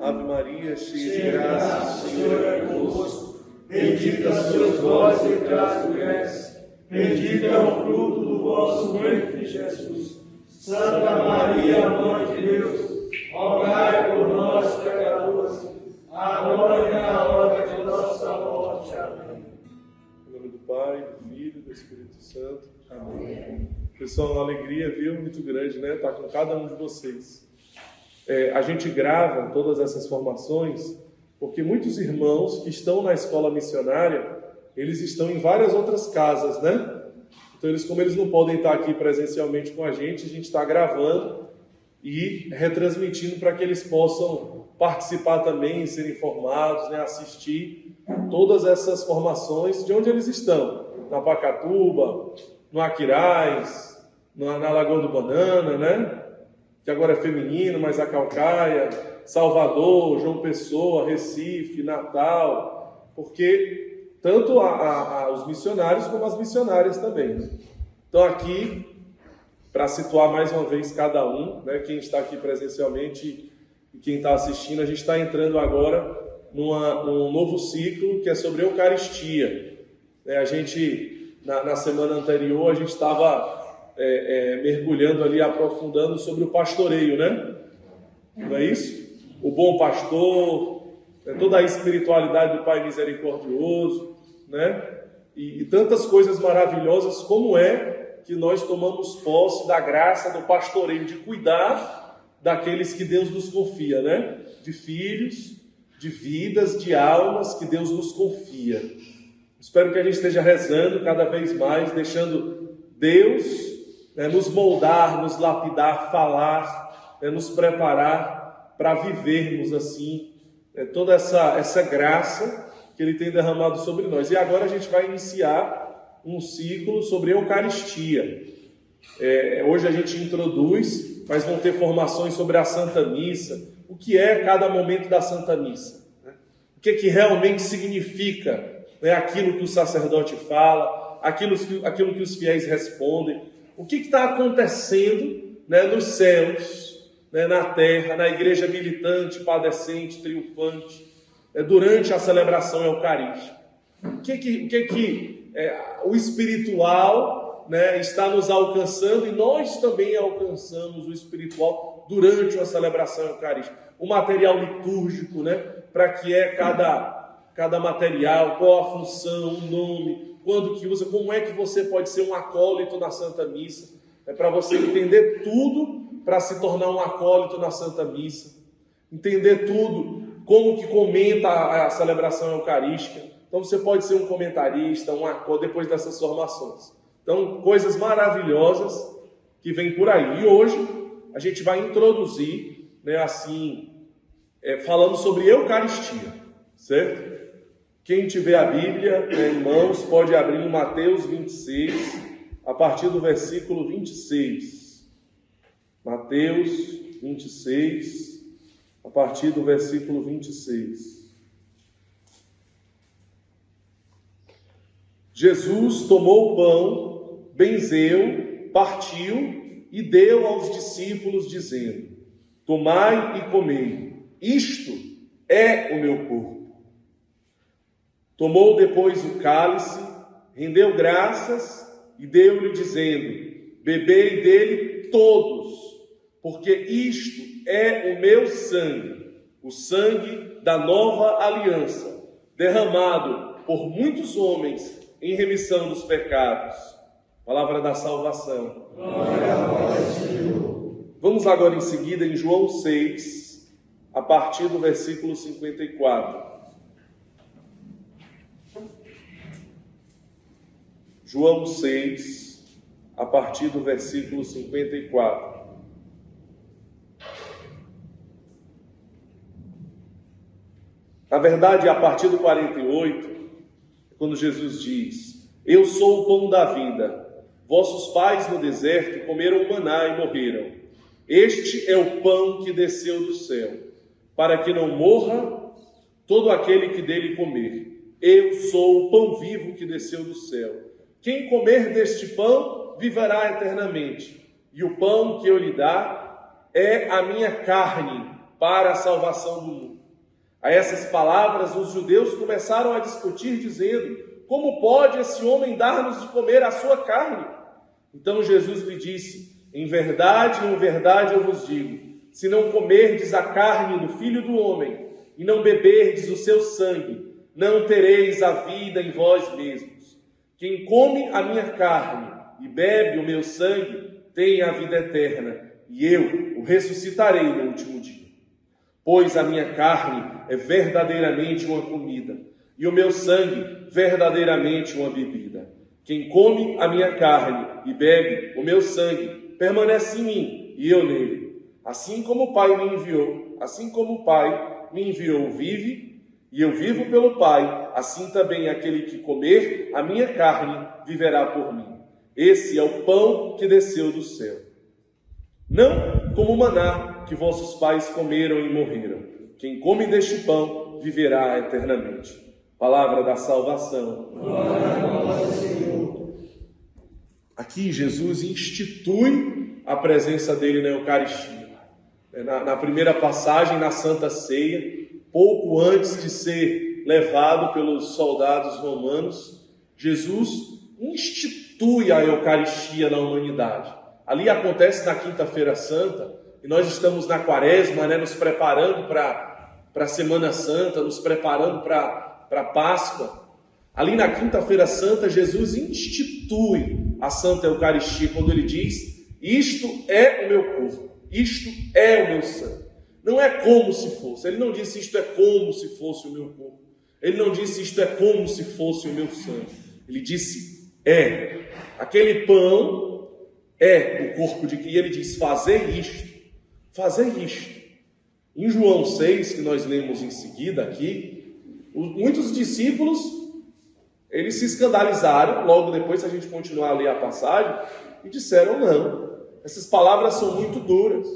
Ave Maria, cheia de graça, o Senhor é convosco. Bendita sois vós entre as mulheres, bendito é o fruto do vosso ventre, Jesus. Santa Maria, Mãe de Deus, rogai por nós, pecadores, agora e na hora de nossa morte. Amém. Em nome do Pai, do Filho e do Espírito Santo. Amém. Pessoal, uma alegria, viu? Muito grande, né? Estar com cada um de vocês. A gente grava todas essas formações porque muitos irmãos que estão na escola missionária, eles estão em várias outras casas, né? Então, como eles não podem estar aqui presencialmente com a gente está gravando e retransmitindo para que eles possam participar também, ser informados, né? Assistir todas essas formações de onde eles estão. Na Pacatuba, no Aquiraz, na Lagoa do Banana, né? Que agora é feminino, mas a Calcaia, Salvador, João Pessoa, Recife, Natal, porque tanto os missionários como as missionárias também, né? Então aqui, para situar mais uma vez cada um, né? Quem está aqui presencialmente e quem está assistindo, a gente está entrando agora num novo ciclo que é sobre Eucaristia. A gente, na semana anterior, a gente estava mergulhando ali, aprofundando sobre o pastoreio, né? Não é isso? O bom pastor, toda a espiritualidade do Pai misericordioso, né? E tantas coisas maravilhosas, como é que nós tomamos posse da graça do pastoreio, de cuidar daqueles que Deus nos confia, né? De filhos, de vidas, de almas que Deus nos confia. Espero que a gente esteja rezando cada vez mais, deixando Deus nos moldar, nos lapidar, falar, nos preparar para vivermos assim toda essa graça que Ele tem derramado sobre nós. E agora a gente vai iniciar um ciclo sobre Eucaristia. Hoje a gente introduz, mas vão ter formações sobre a Santa Missa, o que é cada momento da Santa Missa, né? O que realmente significa aquilo que o sacerdote fala, aquilo que os fiéis respondem. O que está acontecendo nos céus, na terra, na igreja militante, padecente, triunfante, durante a celebração eucarística? O que o espiritual está nos alcançando, e nós também alcançamos o espiritual durante a celebração eucarística. O material litúrgico, para que cada material, qual a função, o nome, quando que usa, como é que você pode ser um acólito na Santa Missa, para você entender tudo para se tornar um acólito na Santa Missa, entender tudo, como que comenta a celebração eucarística. Então você pode ser um comentarista, um acólito, depois dessas formações. Então, coisas maravilhosas que vêm por aí. E hoje a gente vai introduzir, falando sobre Eucaristia, certo? Quem tiver a Bíblia em mãos pode abrir em Mateus 26, a partir do versículo 26. Mateus 26, a partir do versículo 26. Jesus tomou o pão, benzeu, partiu e deu aos discípulos, dizendo: tomai e comei, isto é o meu corpo. Tomou depois o cálice, rendeu graças e deu-lhe, dizendo: bebei dele todos, porque isto é o meu sangue, o sangue da nova aliança, derramado por muitos homens em remissão dos pecados. Palavra da salvação. Glória a vós, Senhor. Vamos agora em seguida em João 6, a partir do versículo 54. João 6, a partir do versículo 54. Na verdade, a partir do 48, quando Jesus diz: eu sou o pão da vida, vossos pais no deserto comeram maná e morreram. Este é o pão que desceu do céu, para que não morra todo aquele que dele comer. Eu sou o pão vivo que desceu do céu. Quem comer deste pão viverá eternamente, e o pão que eu lhe dar é a minha carne para a salvação do mundo. A essas palavras, os judeus começaram a discutir, dizendo: como pode esse homem dar-nos de comer a sua carne? Então Jesus lhe disse: em verdade eu vos digo, se não comerdes a carne do Filho do Homem e não beberdes o seu sangue, não tereis a vida em vós mesmos. Quem come a minha carne e bebe o meu sangue tem a vida eterna, e eu o ressuscitarei no último dia. Pois a minha carne é verdadeiramente uma comida, e o meu sangue verdadeiramente uma bebida. Quem come a minha carne e bebe o meu sangue permanece em mim e eu nele. Assim como o Pai me enviou vive, e eu vivo pelo Pai, assim também aquele que comer a minha carne viverá por mim. Esse é o pão que desceu do céu. Não como o maná que vossos pais comeram e morreram. Quem come deste pão viverá eternamente. Palavra da salvação. Glória a vós, Senhor. Aqui Jesus institui a presença dele na Eucaristia. Na primeira passagem, na Santa Ceia, pouco antes de ser levado pelos soldados romanos, Jesus institui a Eucaristia na humanidade. Ali acontece na Quinta-feira Santa, e nós estamos na Quaresma, nos preparando para a Semana Santa, nos preparando para a Páscoa. Ali na Quinta-feira Santa, Jesus institui a Santa Eucaristia, quando ele diz: isto é o meu corpo, isto é o meu sangue. Não é como se fosse. Ele não disse: isto é como se fosse o meu corpo. Ele não disse: isto é como se fosse o meu sangue. Ele disse: é. Aquele pão é o corpo de Cristo. E ele diz: fazer isto. Fazer isto. Em João 6, que nós lemos em seguida aqui, muitos discípulos, eles se escandalizaram, logo depois, se a gente continuar a ler a passagem, e disseram: não, essas palavras são muito duras.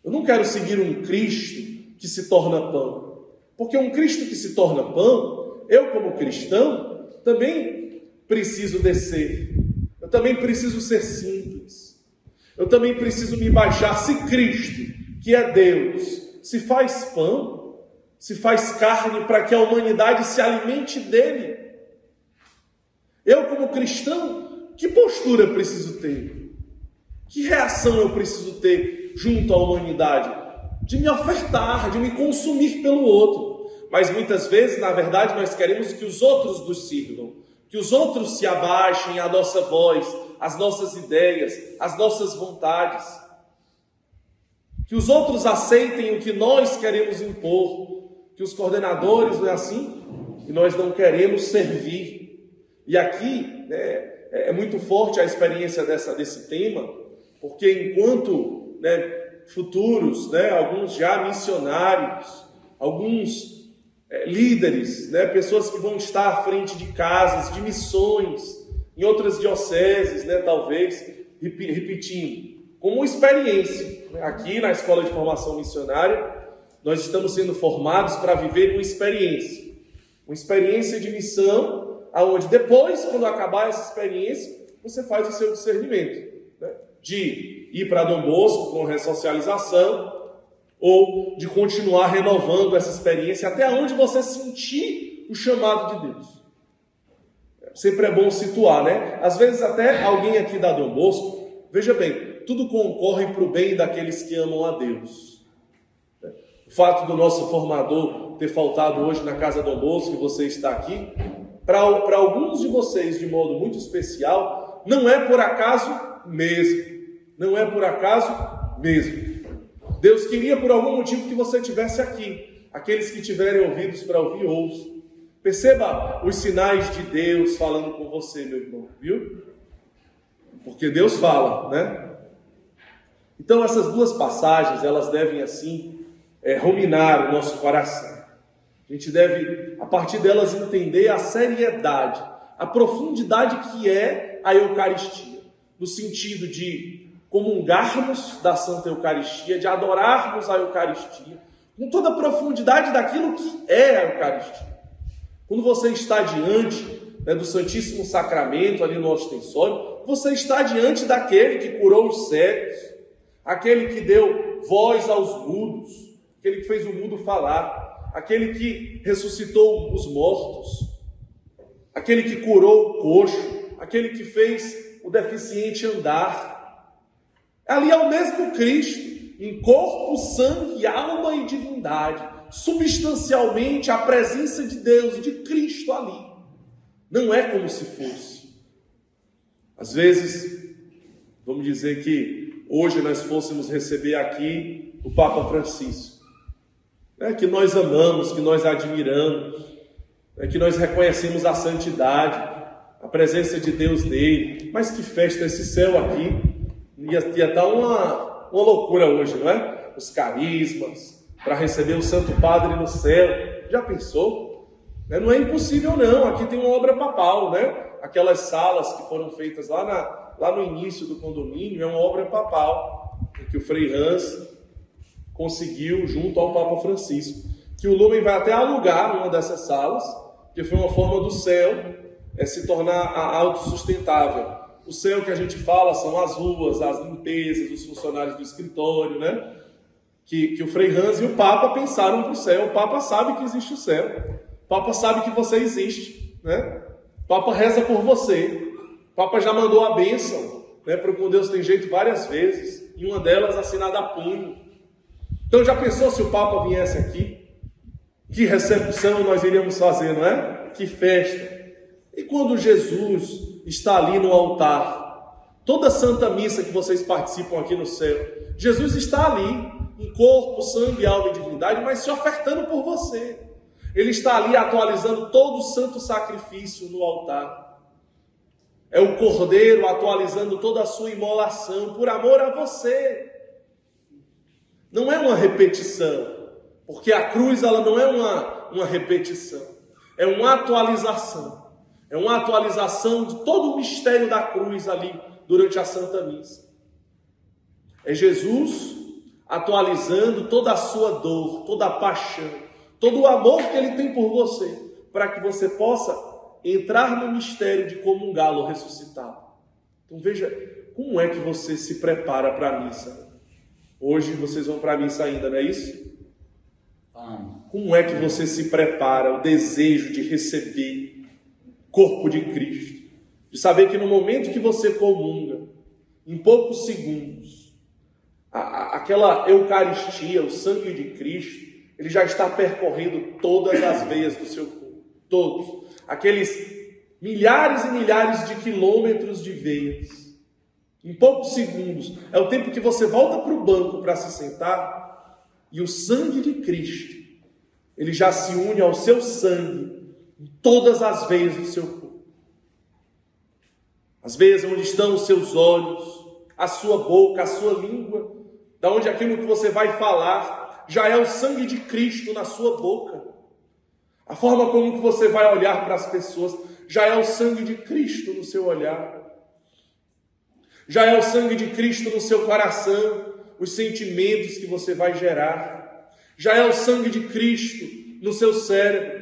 Eu não quero seguir um Cristo que se torna pão. Porque um Cristo que se torna pão, eu como cristão, também preciso descer. Eu também preciso ser simples. Eu também preciso me baixar. Se Cristo, que é Deus, se faz pão, se faz carne para que a humanidade se alimente dele, eu como cristão, que postura eu preciso ter? Que reação eu preciso ter junto à humanidade? De me ofertar, de me consumir pelo outro. Mas muitas vezes, na verdade, nós queremos que os outros nos sirvam, que os outros se abaixem à nossa voz, às nossas ideias, às nossas vontades, que os outros aceitem o que nós queremos impor, que os coordenadores, não é assim? E nós não queremos servir. E aqui é muito forte a experiência desse tema, porque enquanto futuros, alguns já missionários, alguns líderes, pessoas que vão estar à frente de casas, de missões, em outras dioceses, talvez, repetindo, como experiência. Aqui na Escola de Formação Missionária, nós estamos sendo formados para viver uma experiência de missão, aonde depois, quando acabar essa experiência, você faz o seu discernimento, de ir para Dom Bosco com ressocialização, ou de continuar renovando essa experiência até onde você sentir o chamado de Deus. Sempre é bom situar, Às vezes até alguém aqui da Dom Bosco, veja bem, tudo concorre para o bem daqueles que amam a Deus. O fato do nosso formador ter faltado hoje na Casa Dom Bosco, e você está aqui, para alguns de vocês, de modo muito especial, não é por acaso mesmo. Não é por acaso mesmo. Deus queria por algum motivo que você estivesse aqui. Aqueles que tiverem ouvidos para ouvir, ouçam. Perceba os sinais de Deus falando com você, meu irmão, viu? Porque Deus fala, Então essas duas passagens, elas devem assim ruminar o nosso coração. A gente deve, a partir delas, entender a seriedade, a profundidade que é a Eucaristia, no sentido de comungarmos da Santa Eucaristia, de adorarmos a Eucaristia, com toda a profundidade daquilo que é a Eucaristia. Quando você está diante do Santíssimo Sacramento, ali no ostensório, você está diante daquele que curou os cegos, aquele que deu voz aos mudos, aquele que fez o mudo falar. aquele que ressuscitou os mortos, aquele que curou o coxo, aquele que fez o deficiente andar. Ali é o mesmo Cristo, em corpo, sangue, alma e divindade, substancialmente a presença de Deus, de Cristo ali. Não é como se fosse. Às vezes, vamos dizer que hoje nós fôssemos receber aqui o Papa Francisco, que nós amamos, que nós admiramos, que nós reconhecemos a santidade, a presença de Deus nele. Mas que festa esse céu aqui! Ia dar uma loucura hoje, não é? Os carismas, para receber o Santo Padre no céu. Já pensou? Não é impossível não, aqui tem uma obra papal, né? Aquelas salas que foram feitas lá no início do condomínio, é uma obra papal, que o Frei Hans conseguiu junto ao Papa Francisco. Que o Lumen vai até alugar uma dessas salas, que foi uma forma do céu se tornar autossustentável. O céu que a gente fala são as ruas, as limpezas, os funcionários do escritório, né? Que o Frei Hans e o Papa pensaram para o céu. O Papa sabe que existe o céu. O Papa sabe que você existe, né? O Papa reza por você. O Papa já mandou a bênção, né? Para o Com Deus Tem Jeito várias vezes. E uma delas assinada a punho. Então já pensou se o Papa viesse aqui? Que recepção nós iríamos fazer, não é? Que festa. E quando Jesus está ali no altar, toda a Santa Missa que vocês participam aqui no céu, Jesus está ali, em corpo, sangue, alma e divindade, mas se ofertando por você. Ele está ali atualizando todo o santo sacrifício no altar. É o Cordeiro atualizando toda a sua imolação por amor a você. Não é uma repetição, porque a cruz ela não é uma repetição, é uma atualização. É uma atualização de todo o mistério da cruz ali durante a Santa Missa. É Jesus atualizando toda a sua dor, toda a paixão, todo o amor que Ele tem por você, para que você possa entrar no mistério de comungá-lo ressuscitado. Então veja, como é que você se prepara para a missa? Hoje vocês vão para a missa ainda, não é isso? Como é que você se prepara, o desejo de receber corpo de Cristo, de saber que no momento que você comunga, em poucos segundos, aquela Eucaristia, o sangue de Cristo, ele já está percorrendo todas as veias do seu corpo, todos, aqueles milhares e milhares de quilômetros de veias, em poucos segundos, é o tempo que você volta para o banco para se sentar, e o sangue de Cristo, ele já se une ao seu sangue, em todas as veias do seu corpo. As veias onde estão os seus olhos, a sua boca, a sua língua, da onde aquilo que você vai falar, já é o sangue de Cristo na sua boca. A forma como que você vai olhar para as pessoas, já é o sangue de Cristo no seu olhar. Já é o sangue de Cristo no seu coração, os sentimentos que você vai gerar. Já é o sangue de Cristo no seu cérebro.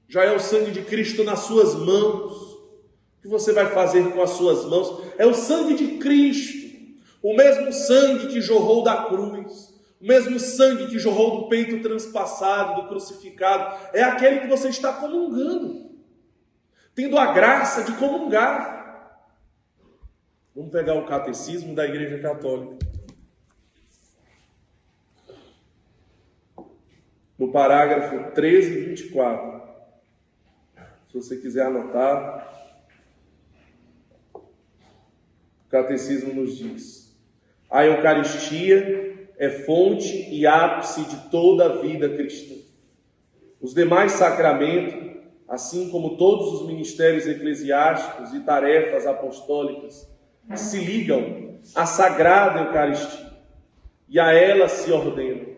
Já é o sangue de Cristo nas suas mãos. O que você vai fazer com as suas mãos? É o sangue de Cristo. O mesmo sangue que jorrou da cruz. O mesmo sangue que jorrou do peito transpassado, do crucificado. É aquele que você está comungando. Tendo a graça de comungar. Vamos pegar o catecismo da Igreja Católica. No parágrafo 13 e 24. Se você quiser anotar, o Catecismo nos diz: a Eucaristia é fonte e ápice de toda a vida cristã. Os demais sacramentos, assim como todos os ministérios eclesiásticos e tarefas apostólicas, se ligam à Sagrada Eucaristia e a ela se ordenam,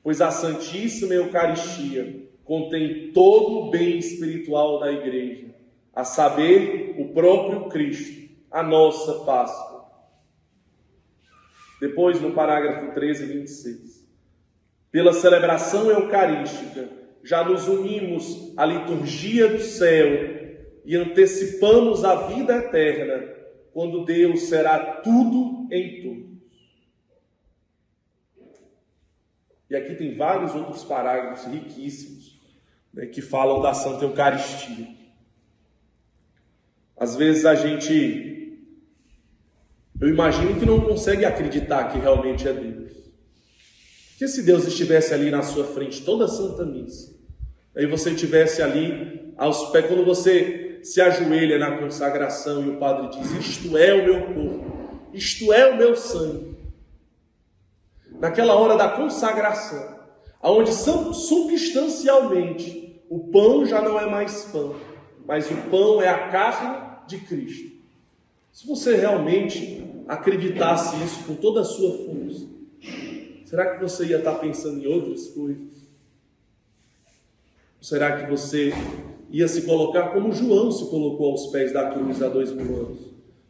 pois a Santíssima Eucaristia contém todo o bem espiritual da Igreja, a saber, o próprio Cristo, a nossa Páscoa. Depois, no parágrafo 13 e 26. Pela celebração eucarística, já nos unimos à liturgia do céu e antecipamos a vida eterna, quando Deus será tudo em todos. E aqui tem vários outros parágrafos riquíssimos, né, que falam da Santa Eucaristia. Às vezes eu imagino que não consegue acreditar que realmente é Deus. Porque se Deus estivesse ali na sua frente toda a Santa Missa, aí você estivesse ali aos pés, quando você se ajoelha na consagração e o padre diz: isto é o meu corpo, isto é o meu sangue. Naquela hora da consagração, aonde substancialmente o pão já não é mais pão, mas o pão é a carne de Cristo. Se você realmente acreditasse isso com toda a sua força, será que você ia estar pensando em outras coisas? Ou será que você ia se colocar como João se colocou aos pés da cruz há 2000 anos?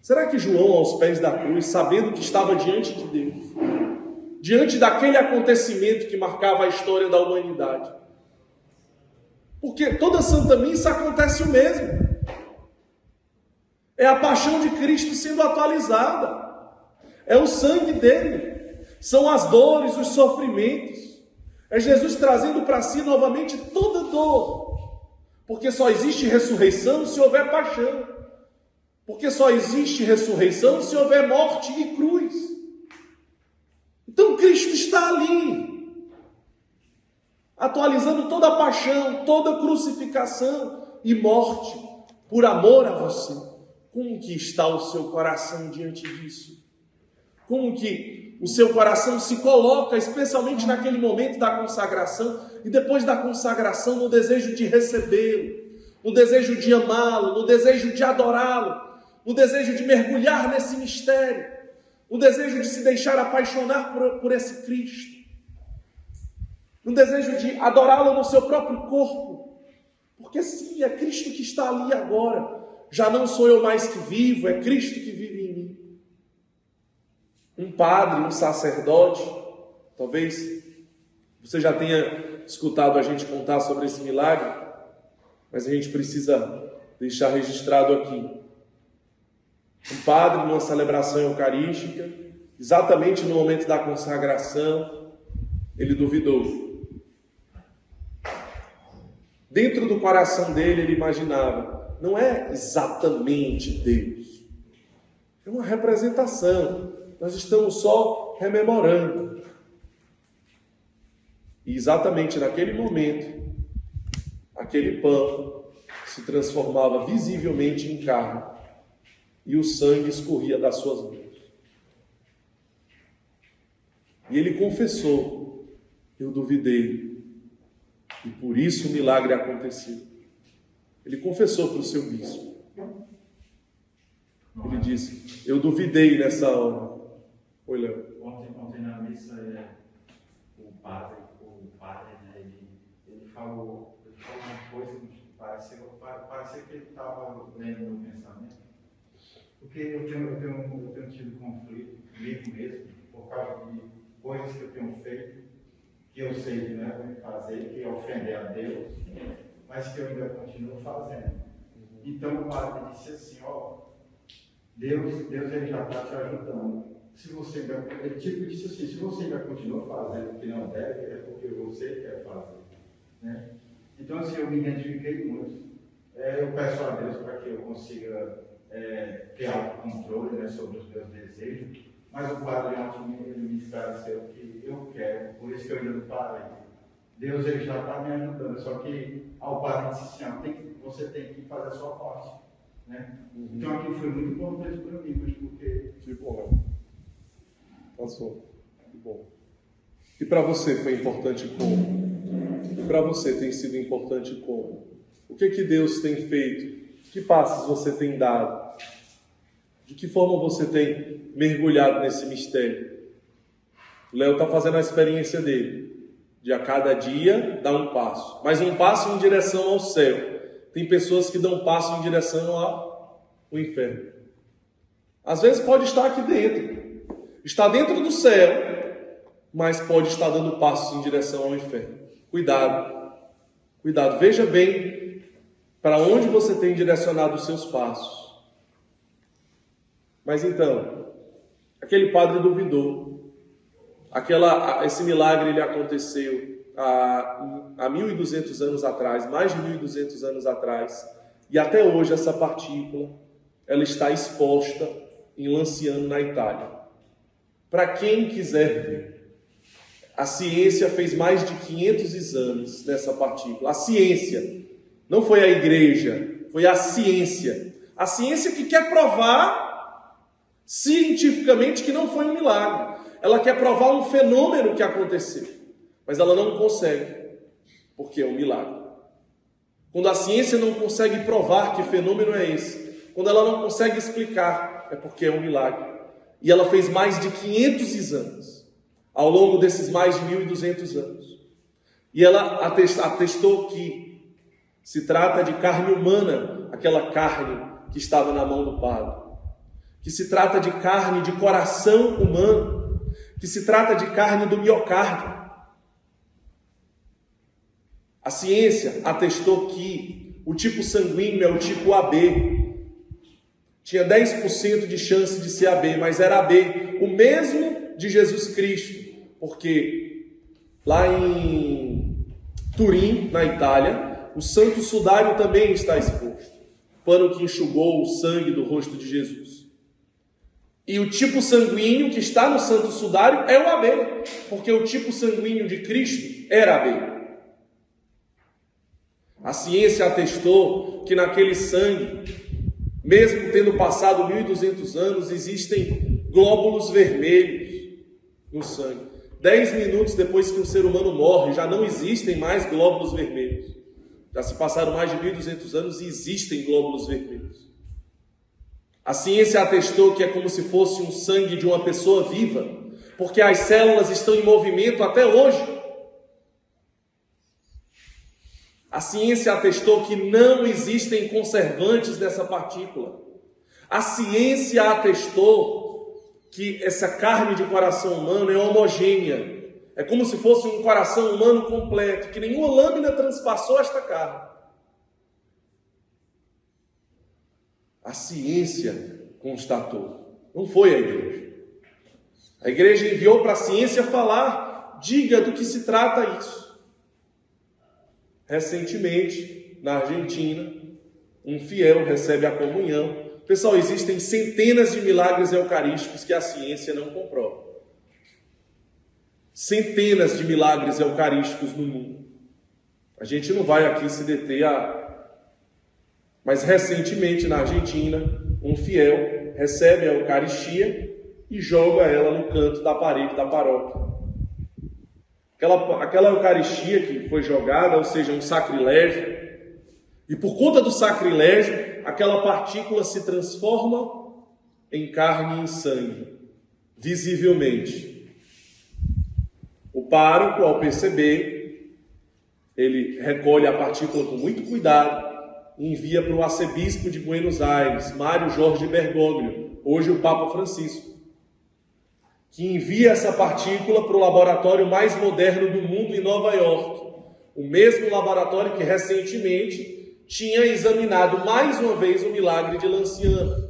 Será que João, aos pés da cruz, sabendo que estava diante de Deus, diante daquele acontecimento que marcava a história da humanidade? Porque toda Santa Missa acontece o mesmo. É a paixão de Cristo sendo atualizada. É o sangue dele. São as dores, os sofrimentos. É Jesus trazendo para si novamente toda dor. Porque só existe ressurreição se houver paixão. Porque só existe ressurreição se houver morte e cruz. Então Cristo está ali, atualizando toda a paixão, toda a crucificação e morte, por amor a você. Como que está o seu coração diante disso? Como que o seu coração se coloca, especialmente naquele momento da consagração, e depois da consagração, no desejo de recebê-lo, no desejo de amá-lo, no desejo de adorá-lo, no desejo de mergulhar nesse mistério, no desejo de se deixar apaixonar por esse Cristo, no desejo de adorá-lo no seu próprio corpo, porque sim, é Cristo que está ali agora. Já não sou eu mais que vivo, é Cristo que vive em mim. Um padre, um sacerdote, talvez você já tenha escutado a gente contar sobre esse milagre, mas a gente precisa deixar registrado aqui. Um padre, numa celebração eucarística, exatamente no momento da consagração, ele duvidou. Dentro do coração dele, ele imaginava: não é exatamente Deus, é uma representação, nós estamos só rememorando. E exatamente naquele momento, aquele pão se transformava visivelmente em carne e o sangue escorria das suas mãos. E ele confessou: eu duvidei, e por isso o milagre aconteceu. Ele confessou para o seu bispo. Ele disse: eu duvidei nessa hora. Oi, Léo. Ontem na missa, o padre, né, ele falou uma coisa que parecia que ele estava lendo no pensamento. Porque eu tenho tido conflito comigo mesmo, por causa de coisas que eu tenho feito, que eu sei que não é para me fazer, que é ofender a Deus, mas que eu ainda continuo fazendo. Então o padre disse assim: Deus ele já está te ajudando. Se você ainda, ele disse assim: se você ainda continua fazendo o que não deve, é porque você quer fazer, né? Então assim, eu me identifiquei muito. Eu peço a Deus para que eu consiga ter autocontrole, né, sobre os meus desejos, mas o padre ontem ele me esclareceu que eu quero, por isso que eu ainda não parei. Deus ele já está me ajudando, só que ao padre disse assim: você tem que fazer a sua parte, né? Então aqui foi muito importante para mim, mas porque... Que bom, passou. Que bom. E para você foi importante como? E para você tem sido importante como? O que Deus tem feito? Que passos você tem dado? De que forma você tem mergulhado nesse mistério? O Léo está fazendo a experiência dele, de a cada dia dar um passo, mas um passo em direção ao céu. Tem pessoas que dão um passo em direção ao inferno. Às vezes pode estar aqui dentro, está dentro do céu, mas pode estar dando passos em direção ao inferno. Cuidado, veja bem para onde você tem direcionado os seus passos. Mas então, aquele padre duvidou. Esse milagre ele aconteceu há 1.200 anos atrás, mais de 1.200 anos atrás, e até hoje essa partícula ela está exposta em Lanciano, na Itália. Para quem quiser ver, a ciência fez mais de 500 exames dessa partícula. A ciência, não foi a igreja, foi a ciência. A ciência que quer provar cientificamente que não foi um milagre. Ela quer provar um fenômeno que aconteceu, mas ela não consegue, porque é um milagre. Quando a ciência não consegue provar que fenômeno é esse, quando ela não consegue explicar, é porque é um milagre. E ela fez mais de 500 exames ao longo desses mais de 1.200 anos. E ela atestou que se trata de carne humana, aquela carne que estava na mão do Padre. Que se trata de carne de coração humano. Que se trata de carne do miocárdio. A ciência atestou que o tipo sanguíneo é o tipo AB. Tinha 10% de chance de ser AB, mas era AB, o mesmo de Jesus Cristo, porque lá em Turim, na Itália, o Santo Sudário também está exposto, pano que enxugou o sangue do rosto de Jesus. E o tipo sanguíneo que está no Santo Sudário é o AB, porque o tipo sanguíneo de Cristo era AB. A ciência atestou que naquele sangue, mesmo tendo passado 1.200 anos, existem glóbulos vermelhos no sangue. 10 minutos depois que um ser humano morre, já não existem mais glóbulos vermelhos. Já se passaram mais de 1.200 anos e existem glóbulos vermelhos. A ciência atestou que é como se fosse um sangue de uma pessoa viva, porque as células estão em movimento até hoje. A ciência atestou que não existem conservantes nessa partícula. A ciência atestou que essa carne de coração humano é homogênea. É como se fosse um coração humano completo, que nenhuma lâmina transpassou esta carne. A ciência constatou, não foi a igreja. A igreja enviou para a ciência falar, diga do que se trata isso. Recentemente, na Argentina, um fiel recebe a comunhão. Pessoal, existem centenas de milagres eucarísticos que a ciência não comprova. Centenas de milagres eucarísticos no mundo. A gente não vai aqui se deter Mas recentemente, na Argentina, um fiel recebe a Eucaristia e joga ela no canto da parede da paróquia. Aquela Eucaristia que foi jogada, ou seja, um sacrilégio, e por conta do sacrilégio, aquela partícula se transforma em carne e em sangue, visivelmente. O pároco, ao perceber, ele recolhe a partícula com muito cuidado e envia para o arcebispo de Buenos Aires, Mário Jorge Bergoglio, hoje o Papa Francisco, que envia essa partícula para o laboratório mais moderno do mundo em Nova York. O mesmo laboratório que recentemente tinha examinado mais uma vez o milagre de Lanciano.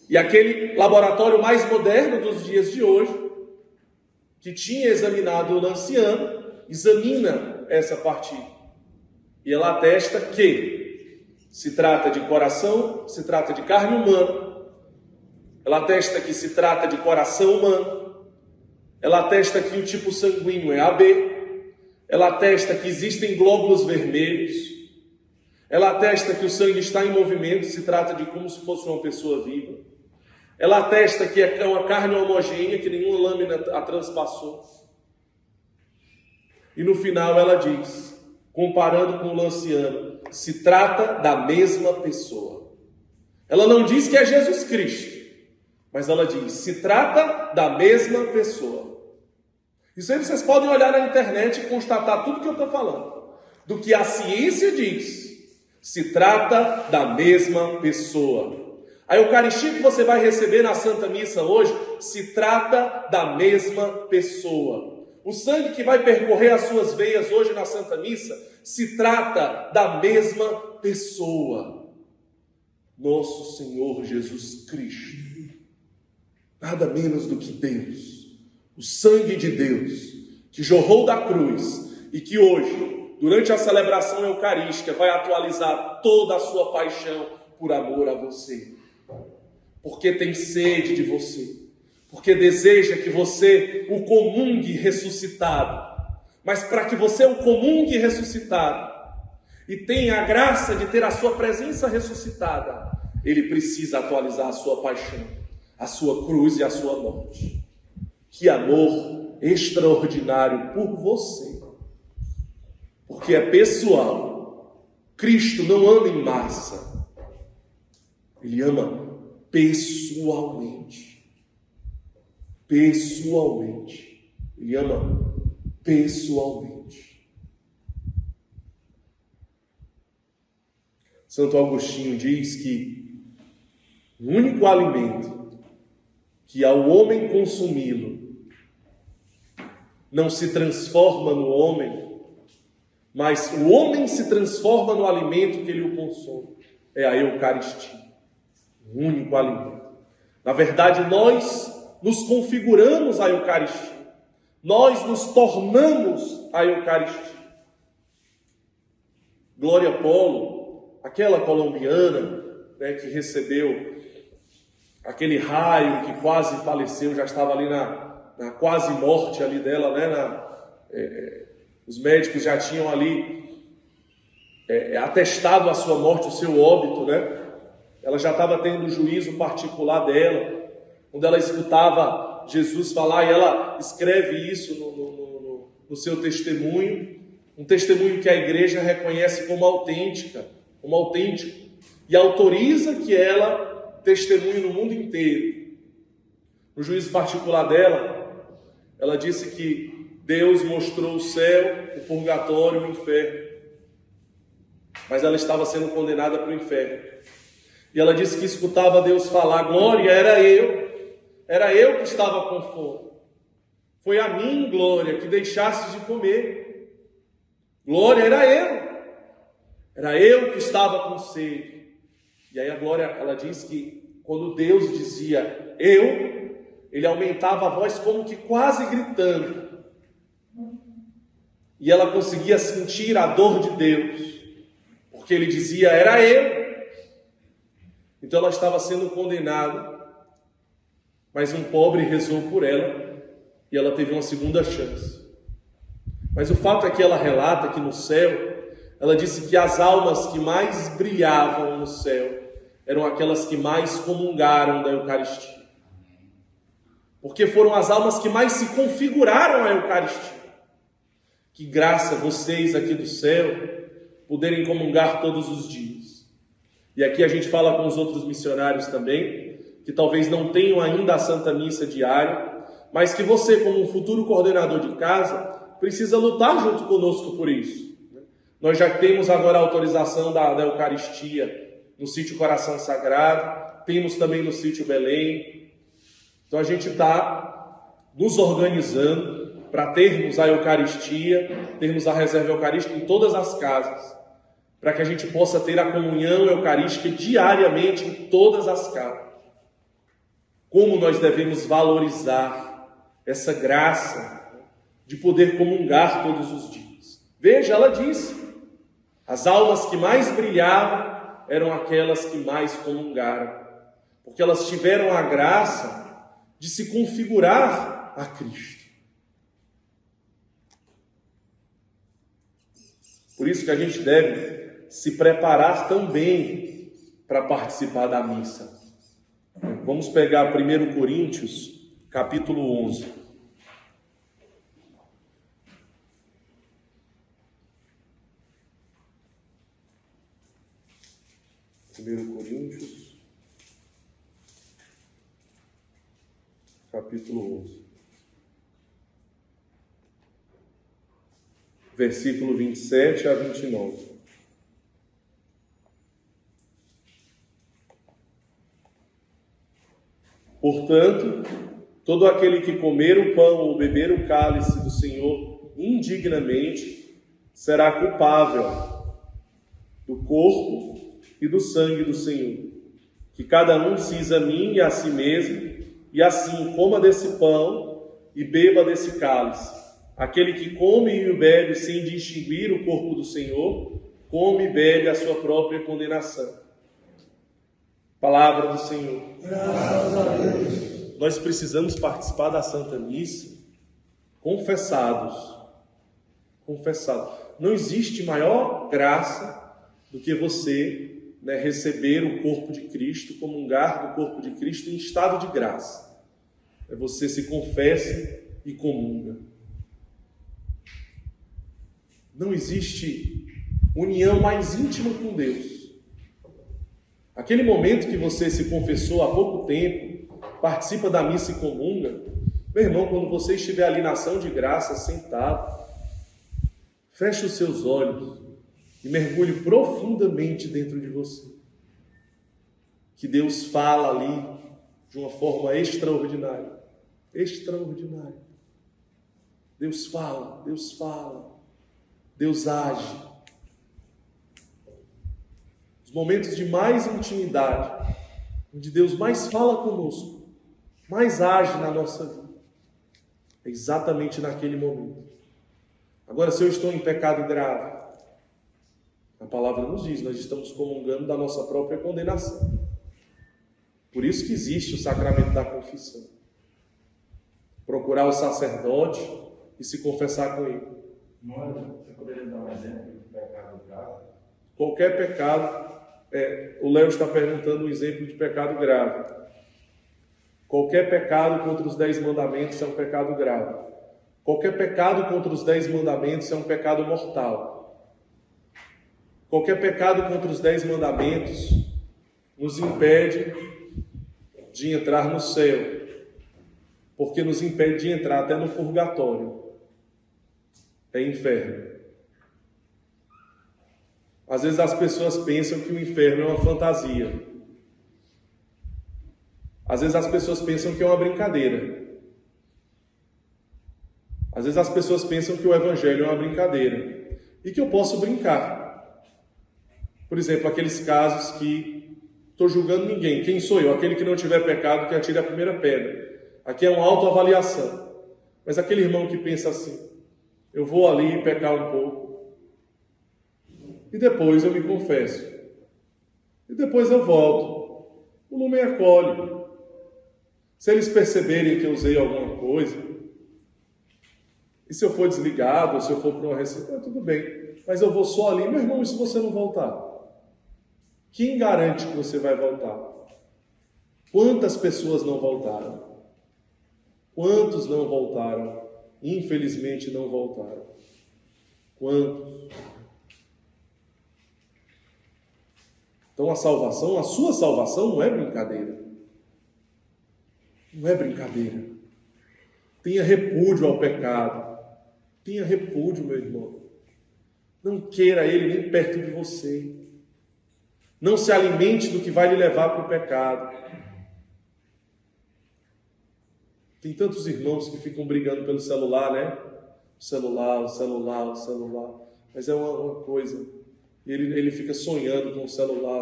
E aquele laboratório mais moderno dos dias de hoje, que tinha examinado o Lanciano, examina essa partícula. E ela atesta que se trata de coração, se trata de carne humana. Ela atesta que se trata de coração humano. Ela atesta que o tipo sanguíneo é AB. Ela atesta que existem glóbulos vermelhos. Ela atesta que o sangue está em movimento, se trata de como se fosse uma pessoa viva. Ela atesta que é uma carne homogênea, que nenhuma lâmina a transpassou. E no final ela diz, comparando com o Lanciano, se trata da mesma pessoa. Ela não diz que é Jesus Cristo, mas ela diz, se trata da mesma pessoa. Isso aí vocês podem olhar na internet e constatar tudo que eu estou falando. Do que a ciência diz, se trata da mesma pessoa. A Eucaristia que você vai receber na Santa Missa hoje, se trata da mesma pessoa. O sangue que vai percorrer as suas veias hoje na Santa Missa, se trata da mesma pessoa. Nosso Senhor Jesus Cristo. Nada menos do que Deus, O sangue de Deus, que jorrou da cruz e que hoje, durante a celebração eucarística, vai atualizar toda a sua paixão por amor a você. Porque tem sede de você. Porque deseja que você o comungue ressuscitado. Mas para que você o comungue ressuscitado e tenha a graça de ter a sua presença ressuscitada, ele precisa atualizar a sua paixão, a sua cruz e a sua morte. Que amor extraordinário por você. Porque é pessoal. Cristo não ama em massa. Ele ama pessoalmente. Pessoalmente. Ele ama pessoalmente. Santo Agostinho diz que o único alimento que ao homem consumi-lo não se transforma no homem, mas o homem se transforma no alimento que ele o consome, é a Eucaristia. O único alimento. Na verdade, nós nos configuramos a Eucaristia. Nós nos tornamos a Eucaristia. Glória Polo, aquela colombiana, que recebeu aquele raio, que quase faleceu, já estava ali na quase morte ali dela, os médicos já tinham ali atestado a sua morte, o seu óbito, Ela já estava tendo o juízo particular dela, quando ela escutava Jesus falar, e ela escreve isso no seu testemunho, um testemunho que a igreja reconhece como autêntico, e autoriza que ela testemunhe no mundo inteiro. No juízo particular dela, ela disse que Deus mostrou o céu, o purgatório e o inferno, mas ela estava sendo condenada para o inferno. E ela disse que escutava Deus falar: Glória, era eu que estava com fome. Foi a mim, Glória, que deixaste de comer. Glória, era eu que estava com sede. E aí a Glória, ela diz que quando Deus dizia ele aumentava a voz como que quase gritando. E ela conseguia sentir a dor de Deus, porque ele dizia: era eu. Então ela estava sendo condenada, mas um pobre rezou por ela e ela teve uma segunda chance. Mas o fato é que ela relata que no céu, ela disse que as almas que mais brilhavam no céu eram aquelas que mais comungaram da Eucaristia. Porque foram as almas que mais se configuraram à Eucaristia. Que graça vocês aqui do céu poderem comungar todos os dias. E aqui a gente fala com os outros missionários também, que talvez não tenham ainda a Santa Missa diária, mas que você, como um futuro coordenador de casa, precisa lutar junto conosco por isso. Nós já temos agora a autorização da Eucaristia no sítio Coração Sagrado, temos também no sítio Belém. Então a gente está nos organizando para termos a Eucaristia, termos a reserva eucarística em todas as casas, para que a gente possa ter a comunhão eucarística diariamente em todas as casas. Como nós devemos valorizar essa graça de poder comungar todos os dias. Veja, ela disse, as almas que mais brilhavam eram aquelas que mais comungaram, porque elas tiveram a graça de se configurar a Cristo. Por isso que a gente deve se preparar também para participar da missa. Vamos pegar 1 Coríntios, capítulo 11. Coríntios, capítulo 11, versículo 27 a 29. Portanto, todo aquele que comer o pão ou beber o cálice do Senhor indignamente será culpável do corpo e do sangue do Senhor. Que cada um se examine a si mesmo, e assim coma desse pão e beba desse cálice. Aquele que come e bebe sem distinguir o corpo do Senhor, come e bebe a sua própria condenação. Palavra do Senhor. Graças a Deus. Nós precisamos participar da Santa Missa confessados. Não existe maior graça do que você, receber o corpo de Cristo, comungar do corpo de Cristo em estado de graça. Você se confessa e comunga. Não existe união mais íntima com Deus. Aquele momento que você se confessou há pouco tempo, participa da missa e comunga, meu irmão, quando você estiver ali na ação de graça, sentado, feche os seus olhos e mergulhe profundamente dentro de você. Que Deus fala ali de uma forma extraordinária. Extraordinária. Deus fala, Deus age. Os momentos de mais intimidade, onde Deus mais fala conosco, mais age na nossa vida, é exatamente naquele momento. Agora, se eu estou em pecado grave, a palavra nos diz, nós estamos comungando da nossa própria condenação. Por isso que existe o sacramento da confissão. Procurar o sacerdote e se confessar com ele. Você poderia dar um exemplo de pecado grave? Qualquer pecado, o Léo está perguntando um exemplo de pecado grave. Qualquer pecado contra os 10 mandamentos é um pecado grave. Qualquer pecado contra os 10 mandamentos é um pecado mortal. Qualquer pecado contra os 10 mandamentos nos impede de entrar no céu, porque nos impede de entrar até no purgatório. É inferno. Às vezes as pessoas pensam que o inferno é uma fantasia. Às vezes as pessoas pensam que é uma brincadeira. Às vezes as pessoas pensam que o evangelho é uma brincadeira e que eu posso brincar. Por exemplo, aqueles casos que estou julgando ninguém. Quem sou eu? Aquele que não tiver pecado, que atire a primeira pedra. Aqui é uma autoavaliação. Mas aquele irmão que pensa assim, eu vou ali pecar um pouco e depois eu me confesso. E depois eu volto. O não me acolhe. Se eles perceberem que eu usei alguma coisa, e se eu for desligado, ou se eu for para uma receita, tudo bem. Mas eu vou só ali. Meu irmão, e se você não voltar? Quem garante que você vai voltar? Quantas pessoas não voltaram? Quantos não voltaram? Infelizmente não voltaram. Quantos? Então a salvação, a sua salvação não é brincadeira. Não é brincadeira. Tenha repúdio ao pecado. Tenha repúdio, meu irmão. Não queira ele nem perto de você. Não se alimente do que vai lhe levar para o pecado. Tem tantos irmãos que ficam brigando pelo celular, né? O celular. Mas é uma coisa. Ele fica sonhando com o celular,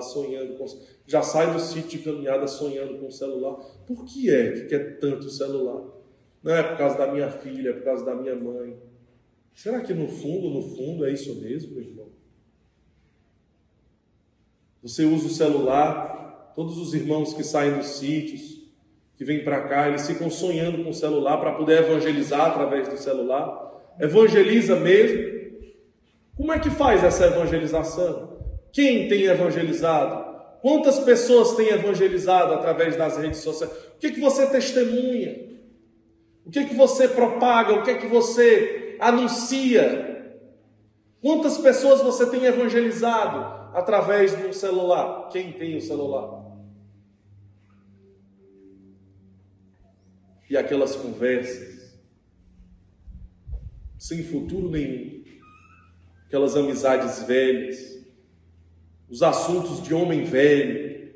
já sai do sítio de caminhada sonhando com o celular. Por que é que quer tanto o celular? Não é por causa da minha filha, é por causa da minha mãe. Será que no fundo é isso mesmo, meu irmão? Você usa o celular, todos os irmãos que saem dos sítios, que vêm para cá, eles ficam sonhando com o celular para poder evangelizar através do celular. Evangeliza mesmo? Como é que faz essa evangelização? Quem tem evangelizado? Quantas pessoas têm evangelizado através das redes sociais? O que você testemunha? O que você propaga? O que você anuncia? Quantas pessoas você tem evangelizado através de um celular? Quem tem o celular? E aquelas conversas sem futuro nenhum, aquelas amizades velhas, os assuntos de homem velho,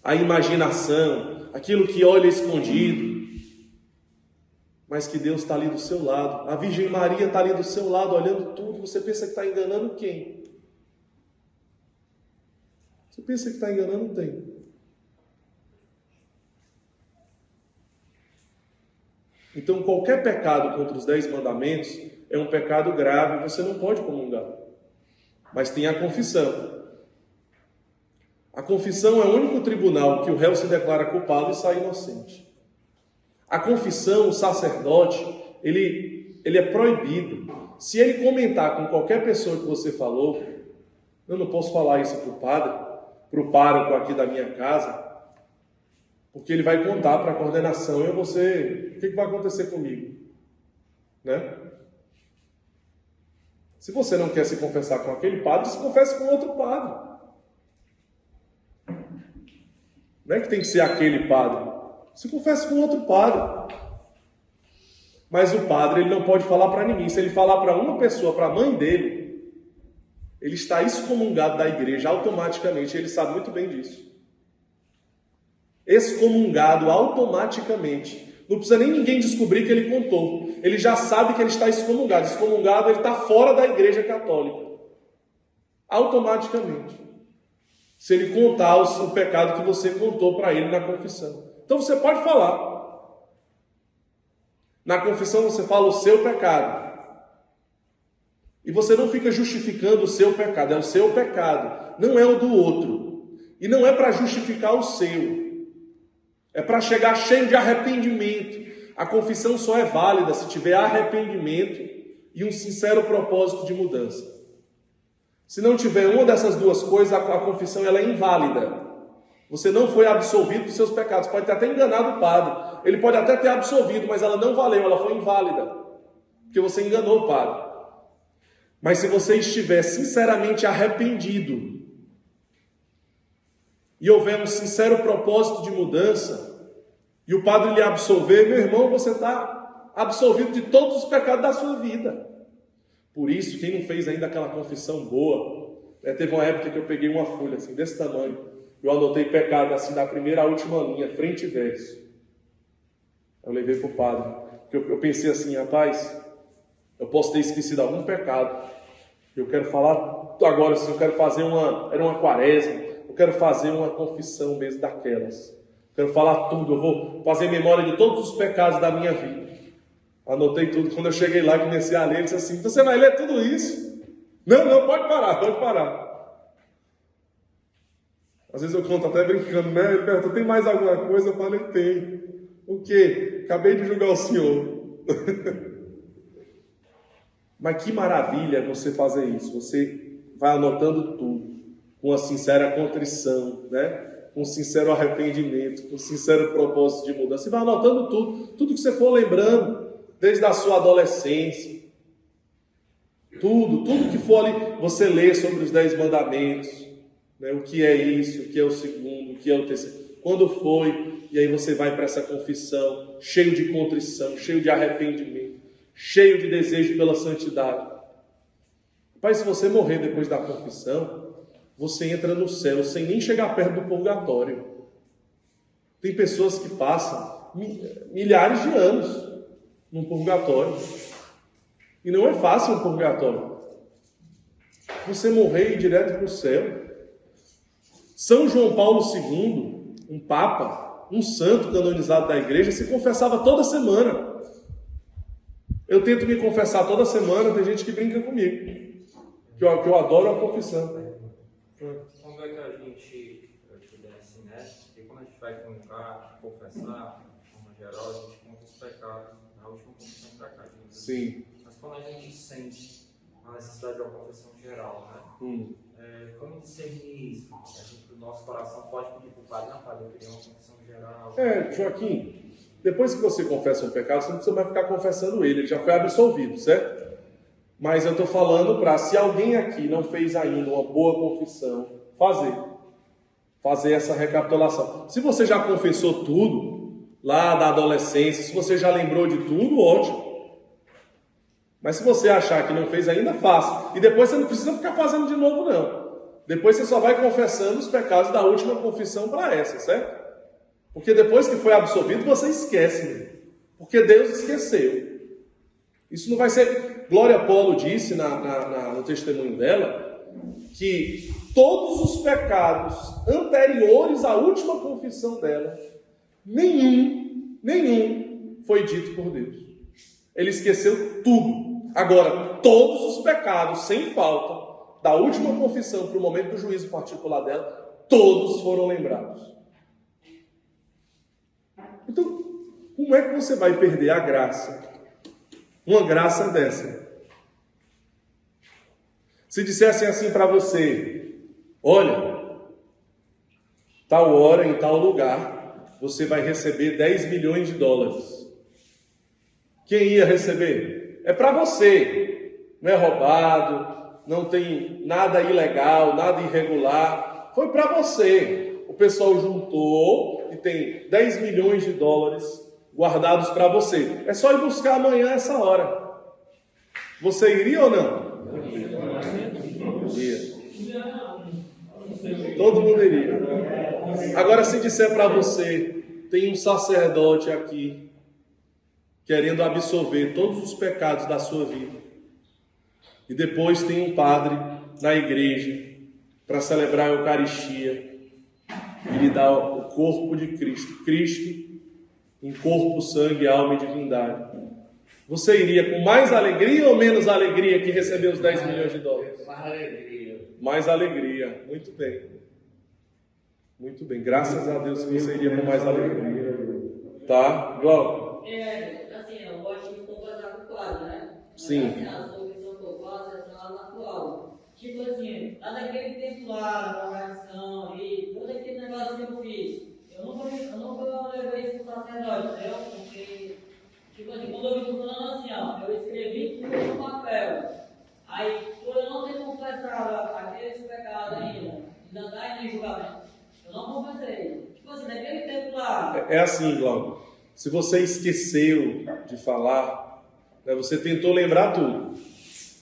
a imaginação, aquilo que olha escondido, mas que Deus está ali do seu lado. A Virgem Maria está ali do seu lado, olhando tudo. Você pensa que está enganando quem? Você pensa que está enganando quem? Então, qualquer pecado contra os 10 mandamentos é um pecado grave e você não pode comungar. Mas tem a confissão. A confissão é o único tribunal que o réu se declara culpado e sai inocente. A confissão, o sacerdote, ele é proibido. Se ele comentar com qualquer pessoa que você falou, eu não posso falar isso para o padre, para o pároco aqui da minha casa, porque ele vai contar para a coordenação e o que vai acontecer comigo? Né? Se você não quer se confessar com aquele padre, se confesse com outro padre. Não é que tem que ser aquele padre. Se confesse com outro padre. Mas o padre, ele não pode falar para ninguém. Se ele falar para uma pessoa, para a mãe dele, ele está excomungado da igreja automaticamente. Ele sabe muito bem disso. Excomungado automaticamente. Não precisa nem ninguém descobrir que ele contou. Ele já sabe que ele está excomungado. Excomungado, ele está fora da igreja católica. Automaticamente. Se ele contar o pecado que você contou para ele na confissão. Então você pode falar. Na confissão você fala o seu pecado. E você não fica justificando o seu pecado. É o seu pecado. Não é o do outro. E não é para justificar o seu. É para chegar cheio de arrependimento. A confissão só é válida se tiver arrependimento e um sincero propósito de mudança. Se não tiver uma dessas duas coisas, a confissão ela é inválida. Você não foi absolvido dos seus pecados. Pode ter até enganado o padre. Ele pode até ter absolvido, mas ela não valeu, ela foi inválida. Porque você enganou o padre. Mas se você estiver sinceramente arrependido e houver um sincero propósito de mudança, e o padre lhe absolver, meu irmão, você está absolvido de todos os pecados da sua vida. Por isso, quem não fez ainda aquela confissão boa, teve uma época que eu peguei uma folha assim, desse tamanho, eu anotei pecado assim, da primeira à última linha, frente e verso. Eu levei para o padre, porque eu pensei assim, rapaz, eu posso ter esquecido algum pecado, eu quero falar agora assim, eu quero fazer era uma quaresma, eu quero fazer uma confissão mesmo daquelas. Eu quero falar tudo, eu vou fazer memória de todos os pecados da minha vida. Anotei tudo. Quando eu cheguei lá, comecei a ler, ele disse assim, você vai ler tudo isso? Não, pode parar. Às vezes eu conto até brincando, né? Ele pergunta, tem mais alguma coisa? Eu falei, tem. O quê? Acabei de julgar o senhor. Mas que maravilha você fazer isso. Você vai anotando tudo. Com uma sincera contrição, né? Com um sincero arrependimento, com um sincero propósito de mudança. Você vai anotando tudo que você for lembrando, desde a sua adolescência. Tudo que for ali, você lê sobre os 10 mandamentos, né? O que é isso, o que é o segundo, o que é o terceiro, quando foi, e aí você vai para essa confissão, cheio de contrição, cheio de arrependimento, cheio de desejo pela santidade. Pai, se você morrer depois da confissão, você entra no céu sem nem chegar perto do purgatório. Tem pessoas que passam milhares de anos no purgatório. E não é fácil um purgatório. Você morrer e ir direto para o céu. São João Paulo II, um papa, um santo canonizado da igreja, se confessava toda semana. Eu tento me confessar toda semana, tem gente que brinca comigo. Que eu adoro a confissão. Como é que a gente pudesse, né? Porque quando a gente vai comunicar, confessar, de forma geral, a gente conta os pecados na última confissão para cá. Sim. Mas quando a gente sente a necessidade de uma confissão geral, né? Como discernir isso? A gente, do nosso coração, pode pedir para o padre, não, padre, eu queria uma confissão geral. Joaquim, depois que você confessa um pecado, você não precisa mais ficar confessando ele já foi absolvido, certo? Mas eu estou falando para, se alguém aqui não fez ainda uma boa confissão, fazer essa recapitulação. Se você já confessou tudo, lá da adolescência, se você já lembrou de tudo, ótimo. Mas se você achar que não fez ainda, faça. E depois você não precisa ficar fazendo de novo, não. Depois você só vai confessando os pecados da última confissão para essa, certo? Porque depois que foi absolvido, você esquece, né? Porque Deus esqueceu. Isso não vai ser... Glória Polo disse no testemunho dela que todos os pecados anteriores à última confissão dela, nenhum foi dito por Deus. Ele esqueceu tudo. Agora, todos os pecados, sem falta, da última confissão para o momento do juízo particular dela, todos foram lembrados. Então, como é que você vai perder a graça? Uma graça dessa. Se dissessem assim para você: olha, tal hora, em tal lugar, você vai receber 10 milhões de dólares. Quem ia receber? É para você. Não é roubado, não tem nada ilegal, nada irregular. Foi para você. O pessoal juntou e tem 10 milhões de dólares guardados para você. É só ir buscar amanhã essa hora. Você iria ou não? Iria. Todo mundo iria. Agora, se disser para você, tem um sacerdote aqui querendo absolver todos os pecados da sua vida, e depois tem um padre na igreja para celebrar a Eucaristia e lhe dar o corpo de Cristo, Cristo em corpo, sangue, alma e divindade, você iria com mais alegria ou menos alegria que receber os 10 milhões de dólares? Mais alegria. Mais alegria. Muito bem. Muito bem. Graças a Deus que você iria com mais alegria. Tá? Glauco? Assim, eu gosto de concordar com o quadro, né? Sim. Assim, as confissões que eu faço é só atual. Tipo assim, lá naquele tempo lá, na conversão e todo aquele negócio que eu fiz, eu nunca levei isso pro sacerdote, entendeu? Porque, tipo assim, quando eu vi falando assim, ó, eu escrevi tudo no papel. Aí, por eu não ter confessado aqueles pecados ainda tá ainda em julgamento, eu não confessei. Tipo assim, naquele tempo lá. É assim, Glauco. Se você esqueceu de falar, né, você tentou lembrar tudo,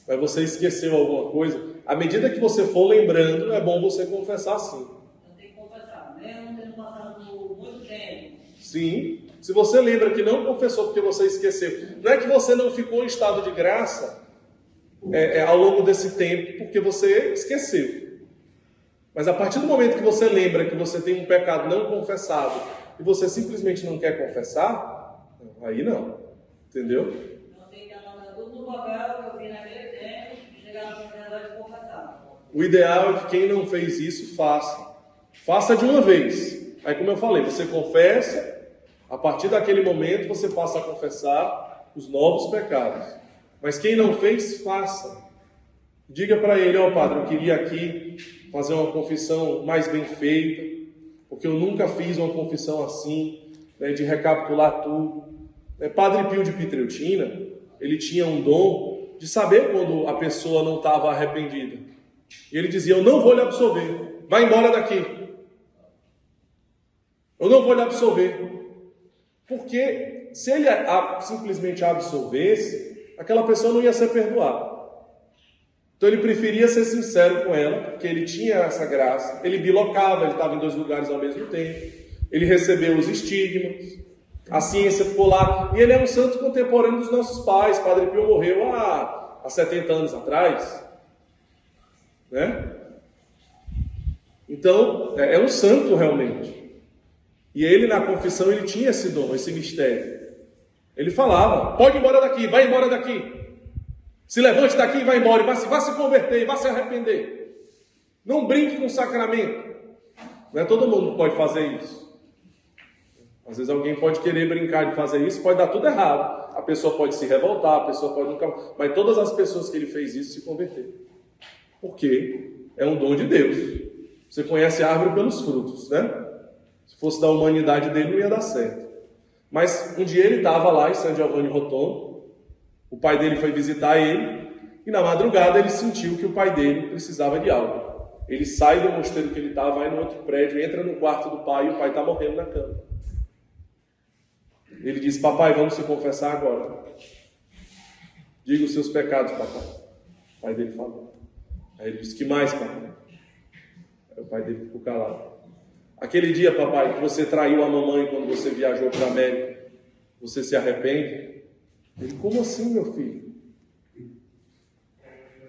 mas você esqueceu alguma coisa, à medida que você for lembrando, é bom você confessar sim. Eu tenho que confessar, mesmo não tendo passado por muito tempo. Sim. Se você lembra que não confessou porque você esqueceu, não é que você não ficou em estado de graça ao longo desse tempo porque você esqueceu. Mas a partir do momento que você lembra que você tem um pecado não confessado e você simplesmente não quer confessar, aí não. Entendeu? Então tem que anotar tudo no papel que eu fiz naquele tempo e chegar na oportunidade de confessar. O ideal é que quem não fez isso, faça. Faça de uma vez. Aí, como eu falei, você confessa, a partir daquele momento você passa a confessar os novos pecados. Mas quem não fez, faça. Diga para ele: ó, padre, eu queria aqui fazer uma confissão mais bem feita, porque eu nunca fiz uma confissão assim, né, de recapitular tudo. Padre Pio de Pietrelcina, ele tinha um dom de saber quando a pessoa não estava arrependida. E ele dizia: eu não vou lhe absolver, vai embora daqui. Eu não vou lhe absolver. Porque se ele simplesmente absolvesse, aquela pessoa não ia ser perdoada. Então ele preferia ser sincero com ela, porque ele tinha essa graça. Ele bilocava, ele estava em 2 lugares ao mesmo tempo. Ele recebeu os estigmas. A ciência ficou lá. E ele é um santo contemporâneo dos nossos pais. Padre Pio morreu há 70 anos atrás. Né? Então, é um santo realmente. E ele, na confissão, ele tinha esse dom, esse mistério. Ele falava: pode ir embora daqui, vai embora daqui. Se levante daqui e vai embora, vá se converter, vá se arrepender. Não brinque com o sacramento. Não é todo mundo que pode fazer isso. Às vezes alguém pode querer brincar de fazer isso, pode dar tudo errado. A pessoa pode se revoltar, a pessoa pode nunca... Mas todas as pessoas que ele fez isso se converteram. Porque é um dom de Deus. Você conhece a árvore pelos frutos, né? Se fosse da humanidade dele, não ia dar certo. Mas um dia ele estava lá em San Giovanni Rotondo. O pai dele foi visitar ele e na madrugada ele sentiu que o pai dele precisava de algo. Ele sai do mosteiro que ele estava, vai no outro prédio, entra no quarto do pai e o pai está morrendo na cama. Ele diz: papai, vamos se confessar agora. Diga os seus pecados, papai. O pai dele falou. Aí ele disse: que mais, papai? Aí o pai dele ficou calado. Aquele dia, papai, que você traiu a mamãe quando você viajou para a América, você se arrepende? Ele: como assim, meu filho?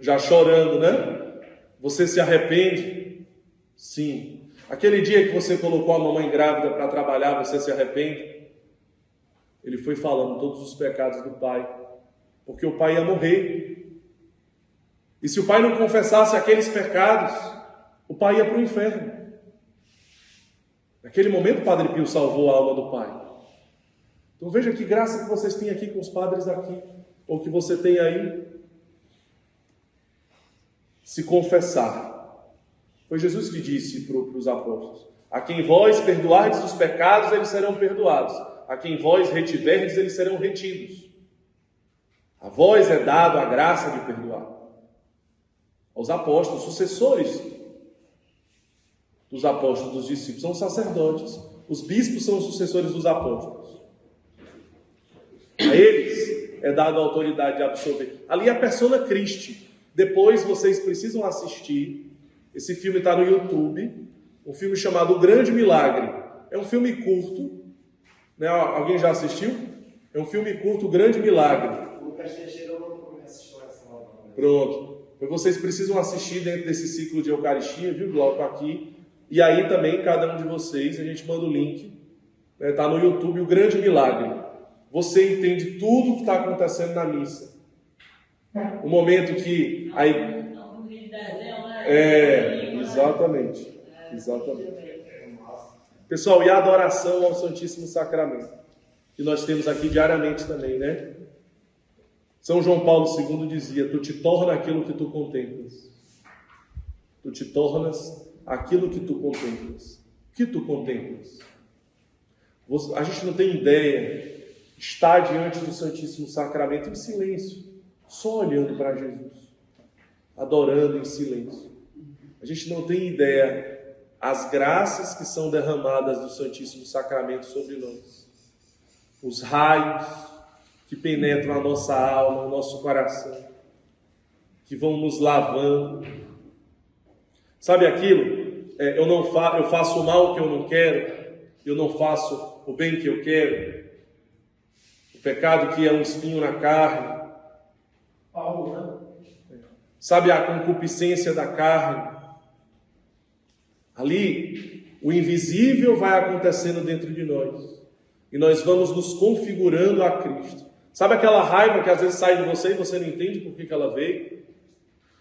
Já chorando, né? Você se arrepende? Sim. Aquele dia que você colocou a mamãe grávida para trabalhar, você se arrepende? ele foi falando todos os pecados do pai, porque o pai ia morrer. E se o pai não confessasse aqueles pecados, o pai ia para o inferno. Naquele momento, o Padre Pio salvou a alma do pai. Então veja que graça que vocês têm aqui com os padres aqui, ou que você tem aí. Se confessar. Foi Jesus que disse para os apóstolos: a quem vós perdoardes os pecados, eles serão perdoados. A quem vós retiverdes, eles serão retidos. A vós é dado a graça de perdoar. Aos apóstolos, sucessores dos apóstolos, dos discípulos, são os sacerdotes. Os bispos são os sucessores dos apóstolos. A eles é dada a autoridade de absolver. Ali é a persona Christi. Depois vocês precisam assistir. Esse filme está no YouTube. Um filme chamado O Grande Milagre. É um filme curto. Né? Alguém já assistiu? É um filme curto, O Grande Milagre. Pronto. Vocês precisam assistir dentro desse ciclo de Eucaristia, viu? Bloco aqui. E aí também, cada um de vocês, a gente manda o link. Está no YouTube, O Grande Milagre. Você entende tudo o que está acontecendo na missa. O momento que... aí... exatamente. Pessoal, e a adoração ao Santíssimo Sacramento, que nós temos aqui diariamente também, né? São João Paulo II dizia: tu te torna aquilo que tu contemplas. Tu te tornas aquilo que tu contemplas. O que tu contemplas? A gente não tem ideia. Está diante do Santíssimo Sacramento em silêncio, só olhando para Jesus, adorando em silêncio. A gente não tem ideia as graças que são derramadas do Santíssimo Sacramento sobre nós, os raios que penetram a nossa alma, o nosso coração, que vão nos lavando. Sabe aquilo? Eu faço o mal que eu não quero, eu não faço o bem que eu quero. O pecado que é um espinho na carne. Paulo, né? Sabe a concupiscência da carne? Ali, o invisível vai acontecendo dentro de nós. E nós vamos nos configurando a Cristo. Sabe aquela raiva que às vezes sai de você e você não entende por que ela veio?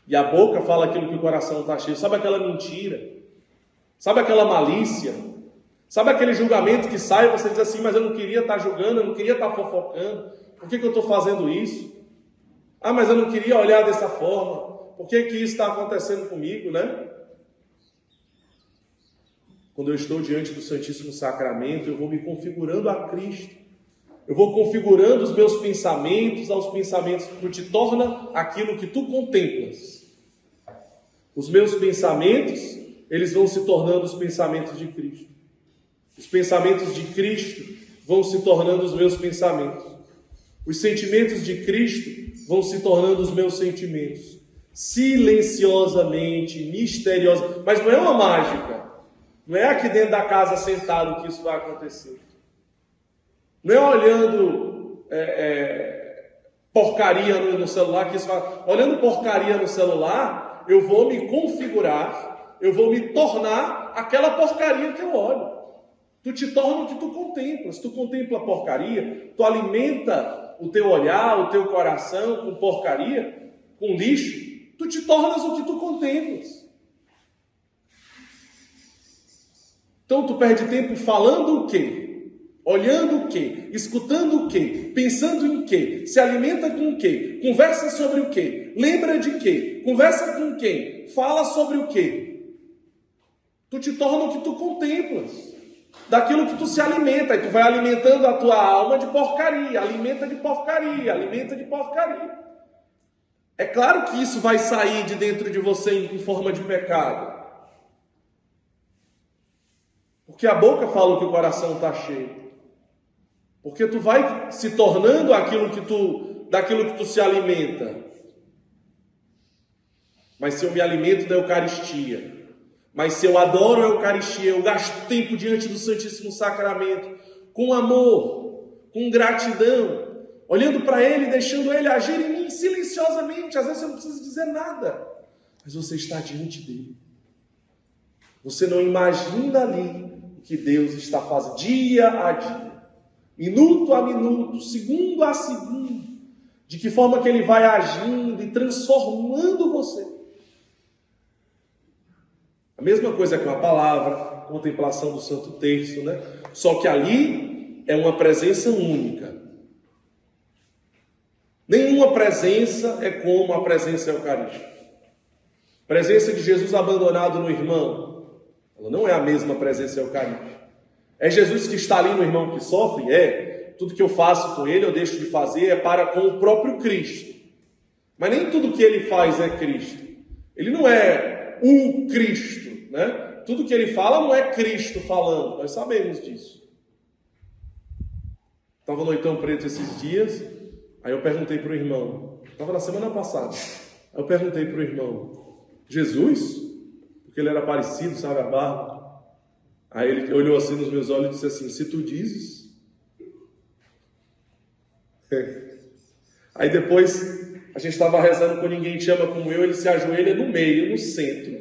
E a boca fala aquilo que o coração está cheio. Sabe aquela mentira? Sabe aquela malícia? Sabe aquele julgamento que sai e você diz assim: mas eu não queria estar julgando, eu não queria estar fofocando. Por que eu estou fazendo isso? Ah, mas eu não queria olhar dessa forma. Por que isso está acontecendo comigo, né? Quando eu estou diante do Santíssimo Sacramento, eu vou me configurando a Cristo. Eu vou configurando os meus pensamentos aos pensamentos que tu te torna aquilo que tu contemplas. Os meus pensamentos, eles vão se tornando os pensamentos de Cristo. Os pensamentos de Cristo vão se tornando os meus pensamentos. Os sentimentos de Cristo vão se tornando os meus sentimentos. Silenciosamente, misteriosamente. Mas não é uma mágica. Não é aqui dentro da casa sentado que isso vai acontecer. Não é olhando porcaria no celular que isso vai... Olhando porcaria no celular, eu vou me configurar, eu vou me tornar aquela porcaria que eu olho. Tu te torna o que tu contemplas. Tu contempla porcaria, tu alimenta o teu olhar, o teu coração com porcaria, com lixo. Tu te tornas o que tu contemplas. Então tu perde tempo falando o quê? Olhando o quê? Escutando o quê? Pensando em quê? Se alimenta com o quê? Conversa sobre o quê? Lembra de quê? Conversa com quem? Fala sobre o quê? Tu te torna o que tu contemplas. Daquilo que tu se alimenta. E tu vai alimentando a tua alma de porcaria. Alimenta de porcaria. Alimenta de porcaria. É claro que isso vai sair de dentro de você em forma de pecado. Porque a boca fala que o coração está cheio. Porque tu vai se tornando daquilo que tu se alimenta. Mas se eu me alimento da Eucaristia, mas se eu adoro a Eucaristia, eu gasto tempo diante do Santíssimo Sacramento, com amor, com gratidão, olhando para Ele, deixando Ele agir em mim silenciosamente. Às vezes eu não preciso dizer nada, mas você está diante dEle. Você não imagina ali o que Deus está fazendo dia a dia. minuto a minuto, segundo a segundo, de que forma que ele vai agindo e transformando você. A mesma coisa com a palavra, contemplação do Santo Terço, né? Só que ali é uma presença única. Nenhuma presença é como a presença eucarística. A presença de Jesus abandonado no irmão, ela não é a mesma presença eucarística. É Jesus que está ali no irmão que sofre? É. Tudo que eu faço com ele, eu deixo de fazer, é para com o próprio Cristo. Mas nem tudo que ele faz é Cristo. Ele não é o Cristo, né? Tudo que ele fala não é Cristo falando, nós sabemos disso. Estava no Noitão Preto esses dias, aí eu perguntei para o irmão, estava na semana passada, aí eu perguntei para o irmão, Jesus? Porque ele era parecido, sabe, a barba. Aí ele olhou assim nos meus olhos e disse assim, se tu dizes. Aí depois, a gente estava rezando com Ninguém Te Ama Como Eu, ele se ajoelha no meio, no centro,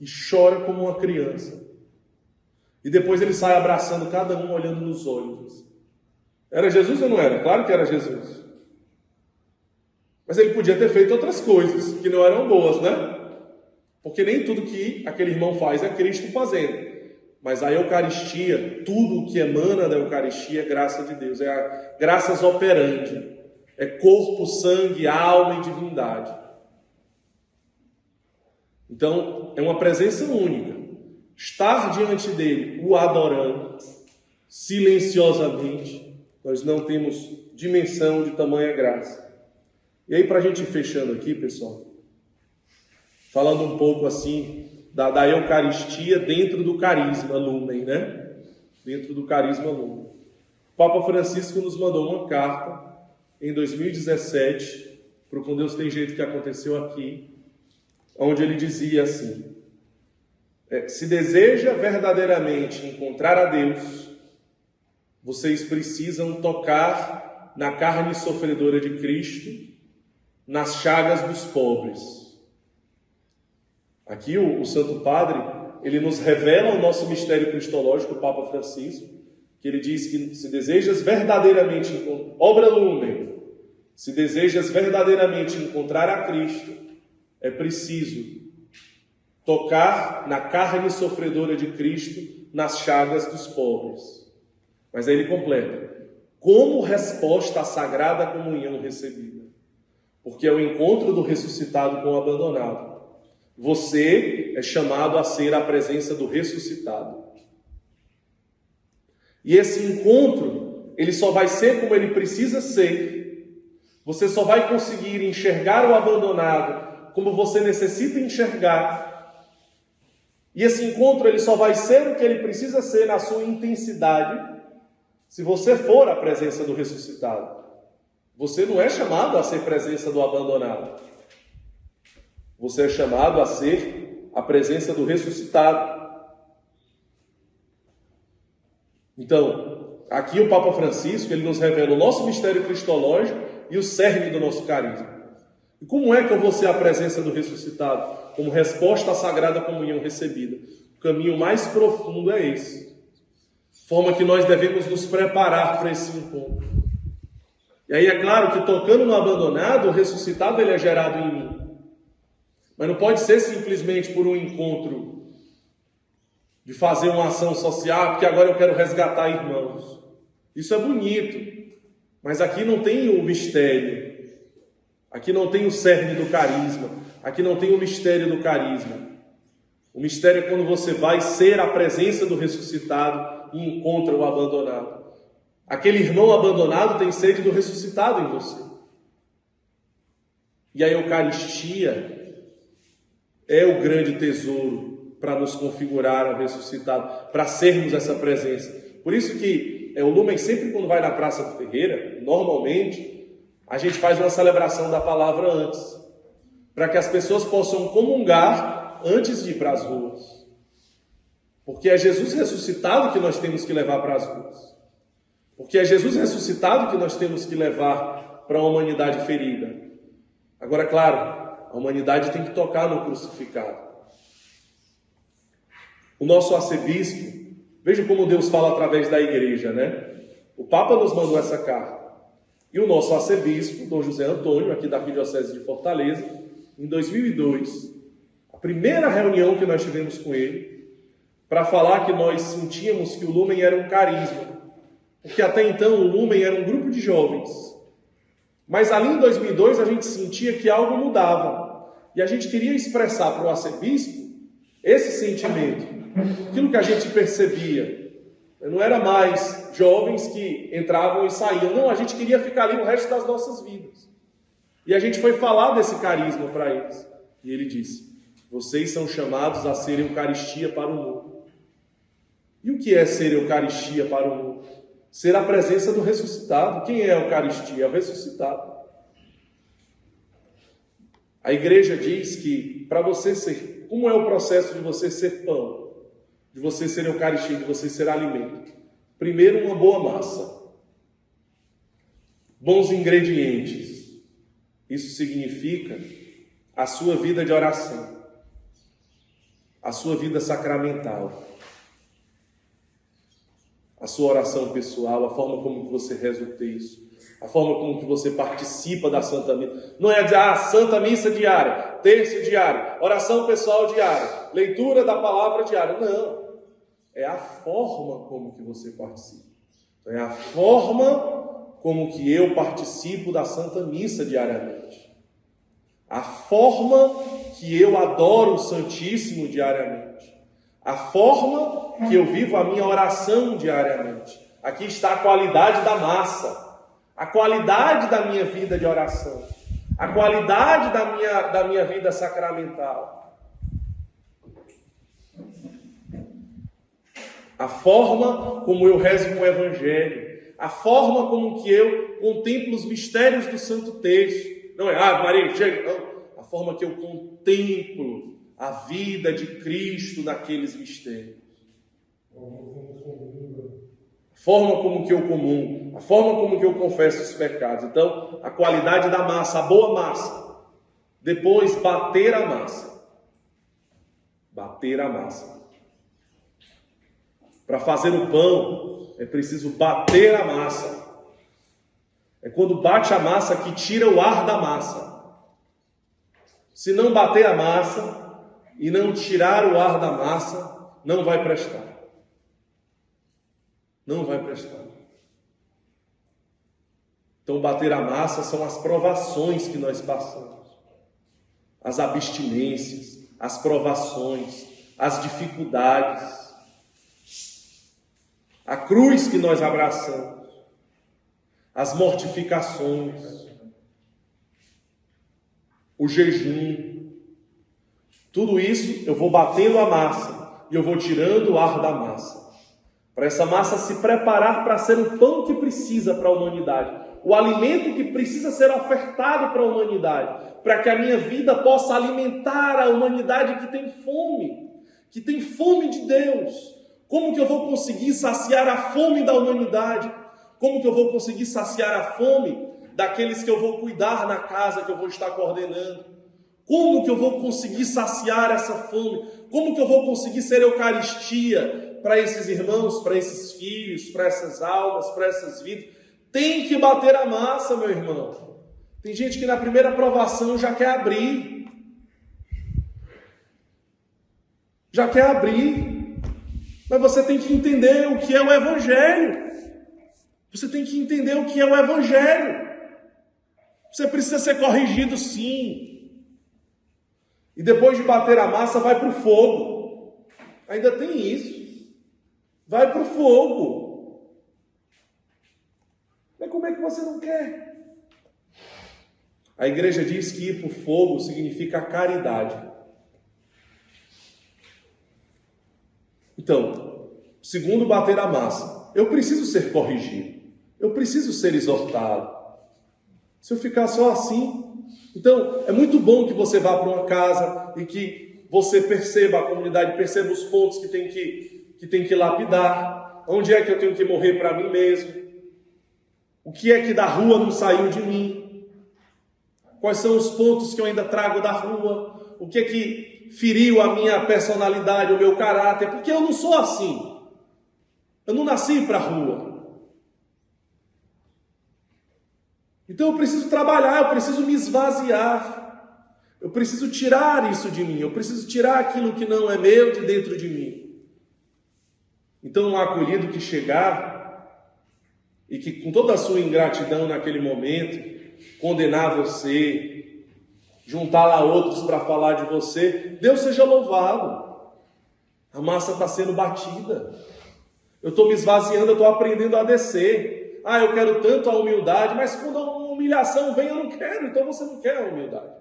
e chora como uma criança. E depois ele sai abraçando cada um, olhando nos olhos. Era Jesus ou não era? Claro que era Jesus. Mas ele podia ter feito outras coisas que não eram boas, né? Porque nem tudo que aquele irmão faz é Cristo fazendo. Mas a Eucaristia, tudo o que emana da Eucaristia é graça de Deus. É a graças operandi. É corpo, sangue, alma e divindade. Então, é uma presença única. Estar diante dele, o adorando, silenciosamente, nós não temos dimensão de tamanha graça. E aí, para a gente ir fechando aqui, pessoal, falando um pouco assim da Eucaristia dentro do carisma Lumen, né? Dentro do carisma Lumen. O Papa Francisco nos mandou uma carta em 2017, para o Com Deus Tem Jeito que aconteceu aqui, onde ele dizia assim, se deseja verdadeiramente encontrar a Deus, vocês precisam tocar na carne sofredora de Cristo, nas chagas dos pobres. Aqui o Santo Padre, ele nos revela o nosso mistério cristológico, o Papa Francisco, que ele diz que se desejas verdadeiramente, obra Lumen, se desejas verdadeiramente encontrar a Cristo, é preciso tocar na carne sofredora de Cristo, nas chagas dos pobres. Mas aí ele completa, como resposta à sagrada comunhão recebida. Porque é o encontro do ressuscitado com o abandonado. Você é chamado a ser a presença do ressuscitado. E esse encontro, ele só vai ser como ele precisa ser. Você só vai conseguir enxergar o abandonado como você necessita enxergar. E esse encontro, ele só vai ser o que ele precisa ser na sua intensidade, se você for a presença do ressuscitado. Você não é chamado a ser presença do abandonado. Você é chamado a ser a presença do ressuscitado. Então, aqui o Papa Francisco, ele nos revela o nosso mistério cristológico e o cerne do nosso carisma. E como é que eu vou ser a presença do ressuscitado? Como resposta à sagrada comunhão recebida. O caminho mais profundo é esse. Forma que nós devemos nos preparar para esse encontro. E aí é claro que tocando no abandonado, o ressuscitado ele é gerado em mim. Mas não pode ser simplesmente por um encontro de fazer uma ação social, porque agora eu quero resgatar irmãos. Isso é bonito, mas aqui não tem o mistério. Aqui não tem o cerne do carisma. Aqui não tem o mistério do carisma. O mistério é quando você vai ser a presença do ressuscitado e encontra o abandonado. Aquele irmão abandonado tem sede do ressuscitado em você. E a Eucaristia é o grande tesouro para nos configurar ao ressuscitado, para sermos essa presença. Por isso que o Lumen, sempre quando vai na Praça do Ferreira, normalmente, a gente faz uma celebração da palavra antes, para que as pessoas possam comungar antes de ir para as ruas. Porque é Jesus ressuscitado que nós temos que levar para as ruas. Porque é Jesus ressuscitado que nós temos que levar para a humanidade ferida. Agora, claro, a humanidade tem que tocar no crucificado. O nosso arcebispo, veja como Deus fala através da igreja, né? O Papa nos mandou essa carta. E o nosso arcebispo, Dom José Antônio, aqui da Arquidiocese de Fortaleza, em 2002, a primeira reunião que nós tivemos com ele, para falar que nós sentíamos que o Lumen era um carisma, porque até então o Lumen era um grupo de jovens. Mas ali em 2002 a gente sentia que algo mudava. E a gente queria expressar para o arcebispo esse sentimento. Aquilo que a gente percebia. Não era mais jovens que entravam e saíam. Não, a gente queria ficar ali o resto das nossas vidas. E a gente foi falar desse carisma para eles. E ele disse: vocês são chamados a ser Eucaristia para o mundo. E o que é ser Eucaristia para o mundo? Ser a presença do ressuscitado. Quem é a Eucaristia? É o ressuscitado. A igreja diz que para você ser... Como é o processo de você ser pão? De você ser Eucaristia, de você ser alimento? Primeiro, uma boa massa. Bons ingredientes. Isso significa a sua vida de oração. A sua vida sacramental. A sua oração pessoal, a forma como você reza o texto, a forma como que você participa da Santa Missa. Não é dizer, Santa Missa diária, terço diário, oração pessoal diária, leitura da palavra diária. Não. É a forma como que você participa. É a forma como que eu participo da Santa Missa diariamente. A forma que eu adoro o Santíssimo diariamente. A forma que eu vivo a minha oração diariamente. Aqui está a qualidade da massa, a qualidade da minha vida de oração, a qualidade da minha vida sacramental. A forma como eu rezo com o Evangelho, a forma como que eu contemplo os mistérios do Santo Texto. Não é, Maria, chega, não. A forma que eu contemplo a vida de Cristo naqueles mistérios. A forma como que eu comungo, a forma como que eu confesso os pecados. Então, a qualidade da massa, a boa massa. Depois, bater a massa. Bater a massa. Para fazer o pão, é preciso bater a massa. É quando bate a massa que tira o ar da massa. Se não bater a massa e não tirar o ar da massa, não vai prestar. Não vai prestar. Então, bater a massa são as provações que nós passamos. As abstinências, as provações, as dificuldades. A cruz que nós abraçamos. As mortificações. O jejum. Tudo isso eu vou batendo a massa e eu vou tirando o ar da massa. Para essa massa se preparar para ser o pão que precisa para a humanidade. O alimento que precisa ser ofertado para a humanidade. Para que a minha vida possa alimentar a humanidade que tem fome. Que tem fome de Deus. Como que eu vou conseguir saciar a fome da humanidade? Como que eu vou conseguir saciar a fome daqueles que eu vou cuidar na casa que eu vou estar coordenando? Como que eu vou conseguir saciar essa fome? Como que eu vou conseguir ser Eucaristia para esses irmãos, para esses filhos, para essas almas, para essas vidas? Tem que bater a massa, meu irmão. Tem gente que na primeira provação já quer abrir. Já quer abrir. Mas você tem que entender o que é o Evangelho. Você tem que entender o que é o Evangelho. Você precisa ser corrigido, sim. E depois de bater a massa, vai para o fogo. Ainda tem isso. Vai para o fogo. Mas como é que você não quer? A igreja diz que ir para o fogo significa caridade. Então, segundo bater a massa, eu preciso ser corrigido. Eu preciso ser exortado. Se eu ficar só assim... Então, é muito bom que você vá para uma casa e que você perceba a comunidade, perceba os pontos que tem que lapidar. Onde é que eu tenho que morrer para mim mesmo? O que é que da rua não saiu de mim? Quais são os pontos que eu ainda trago da rua? O que é que feriu a minha personalidade, o meu caráter? Porque eu não sou assim. Eu não nasci para a rua. Então eu preciso trabalhar, eu preciso me esvaziar. Eu preciso tirar isso de mim, eu preciso tirar aquilo que não é meu de dentro de mim. Então um acolhido que chegar e que com toda a sua ingratidão naquele momento, condenar você, juntar lá outros para falar de você, Deus seja louvado. A massa está sendo batida. Eu estou me esvaziando, eu estou aprendendo a descer. Eu quero tanto a humildade, mas quando a humilhação vem, eu não quero. Então você não quer a humildade.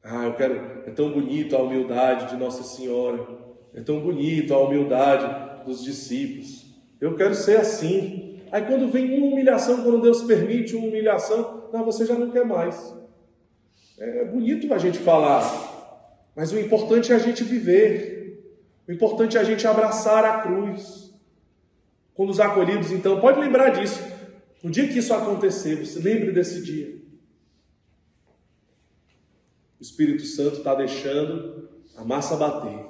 Eu quero. É tão bonito a humildade de Nossa Senhora. É tão bonito a humildade dos discípulos. Eu quero ser assim. Aí quando vem uma humilhação, quando Deus permite uma humilhação, você já não quer mais. É bonito a gente falar. Mas o importante é a gente viver. O importante é a gente abraçar a cruz. Quando os acolhidos, então, pode lembrar disso. No dia que isso acontecer, você lembre desse dia. O Espírito Santo está deixando a massa bater.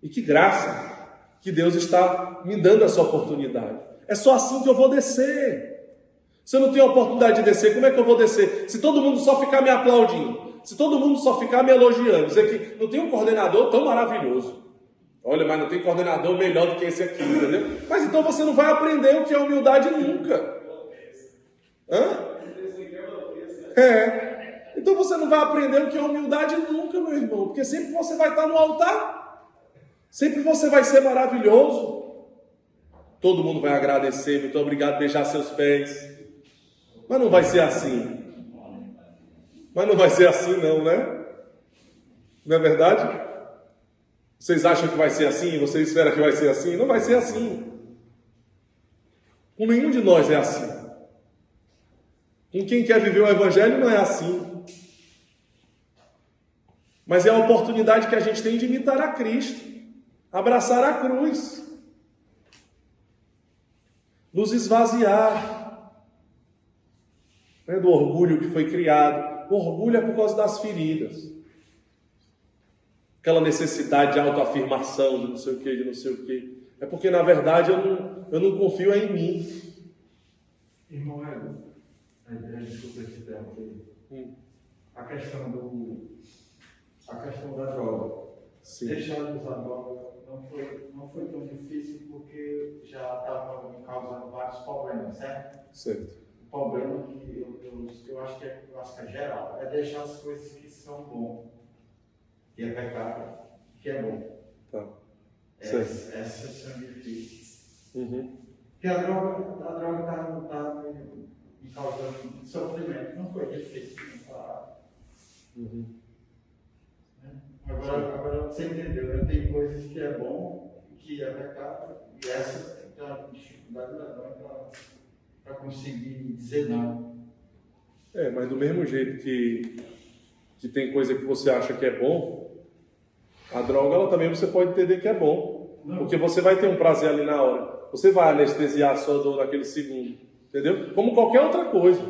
E que graça que Deus está me dando essa oportunidade. É só assim que eu vou descer. Se eu não tenho a oportunidade de descer, como é que eu vou descer? Se todo mundo só ficar me aplaudindo. Se todo mundo só ficar me elogiando, dizer que não tem um coordenador tão maravilhoso. Olha, mas não tem coordenador melhor do que esse aqui, entendeu? Mas então você não vai aprender o que é humildade nunca. Então você não vai aprender o que é humildade nunca, meu irmão. Porque sempre você vai estar no altar. Sempre você vai ser maravilhoso. Todo mundo vai agradecer, muito obrigado, beijar seus pés. Mas não vai ser assim. Mas não vai ser assim não, né? Não é verdade? Vocês acham que vai ser assim? Vocês esperam que vai ser assim? Não vai ser assim. Com nenhum de nós é assim. Com quem quer viver o Evangelho não é assim. Mas é a oportunidade que a gente tem de imitar a Cristo. Abraçar a cruz. Nos esvaziar. Do orgulho que foi criado. O orgulho é por causa das feridas. Aquela necessidade de autoafirmação, de não sei o que, de não sei o que. É porque, na verdade, eu não confio em mim. Irmão, desculpa esse tempo aí. A questão da droga. Sim. Deixar de usar droga não foi tão difícil porque já estava me causando vários problemas, certo? Certo. O problema que eu acho que é geral, é deixar as coisas que são bom, que é pecado, que é bom. Tá. Essas são difíceis. Porque a droga está me causando sofrimento. Não foi difícil não parar. Agora você entendeu, tem coisas que é bom, que é pecado, e essa é a dificuldade da droga para conseguir dizer não. Mas do mesmo jeito que tem coisa que você acha que é bom, a droga ela também você pode entender que é bom. Não. Porque você vai ter um prazer ali na hora. Você vai anestesiar a sua dor naquele segundo. Entendeu? Como qualquer outra coisa.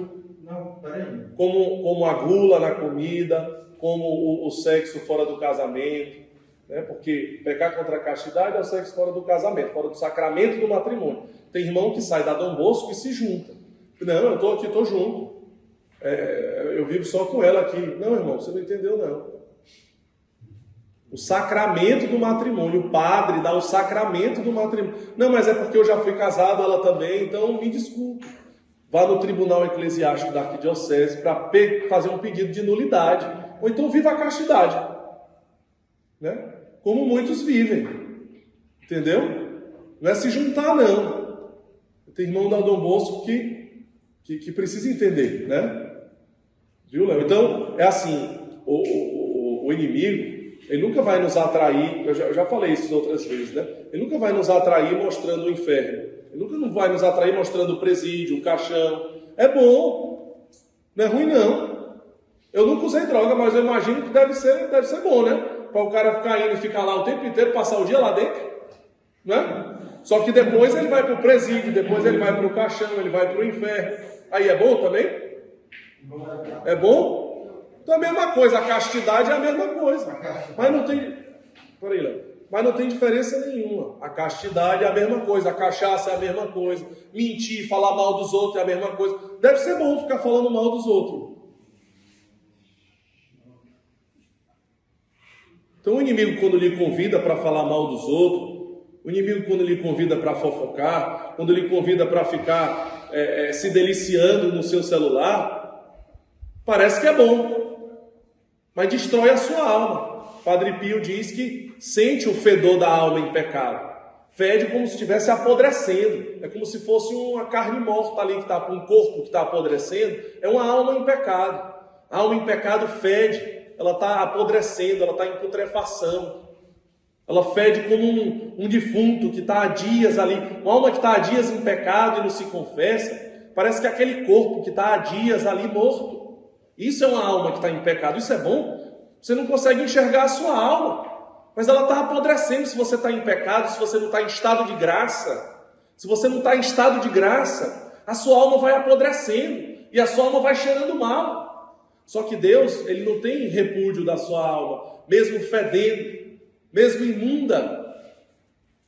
Não, peraí. Como a gula na comida, como o sexo fora do casamento. Né? Porque pecar contra a castidade é o sexo fora do casamento, fora do sacramento do matrimônio. Tem irmão que sai da Dom Bosco e se junta. Não, eu estou aqui, estou junto. Eu vivo só com ela aqui. Não, irmão, você não entendeu, não. O sacramento do matrimônio. O padre dá o sacramento do matrimônio. Não, mas é porque eu já fui casado, ela também, então me desculpe. Vá no tribunal eclesiástico da arquidiocese para fazer um pedido de nulidade. Ou então viva a castidade. Né? Como muitos vivem. Entendeu? Não é se juntar, não. Tem irmão da Dom Bosco que precisa entender, né? Viu, Léo? Então, é assim, o inimigo, ele nunca vai nos atrair, eu já falei isso outras vezes, né? Ele nunca vai nos atrair mostrando o inferno. Ele nunca não vai nos atrair mostrando o presídio, o caixão. É bom. Não é ruim, não. Eu nunca usei droga, mas eu imagino que deve ser bom, né? Para o cara ficar indo e ficar lá o tempo inteiro, passar o dia lá dentro. Né? Só que depois ele vai para o presídio, depois ele vai para o caixão, ele vai para o inferno. Aí é bom também? É bom? Então é a mesma coisa, a castidade é a mesma coisa. Mas não tem... Peraí, Léo. mas não tem diferença nenhuma. A castidade é a mesma coisa, a cachaça é a mesma coisa, mentir, falar mal dos outros é a mesma coisa. Deve ser bom ficar falando mal dos outros. Então o inimigo, quando lhe convida para falar mal dos outros, o inimigo, quando lhe convida para fofocar, quando lhe convida para ficar se deliciando no seu celular, parece que é bom, mas destrói a sua alma. Padre Pio diz que sente o fedor da alma em pecado. Fede como se estivesse apodrecendo. É como se fosse uma carne morta ali, um corpo que está apodrecendo. É uma alma em pecado. A alma em pecado fede. Ela está apodrecendo, ela está em putrefação. Ela fede como um defunto que está há dias ali. Uma alma que está há dias em pecado e não se confessa, parece que é aquele corpo que está há dias ali morto. Isso é uma alma que está em pecado. Isso é bom? Você não consegue enxergar a sua alma, mas ela está apodrecendo se você está em pecado, se você não está em estado de graça. Se você não está em estado de graça, a sua alma vai apodrecendo e a sua alma vai cheirando mal. Só que Deus, Ele não tem repúdio da sua alma, mesmo fedendo, mesmo imunda.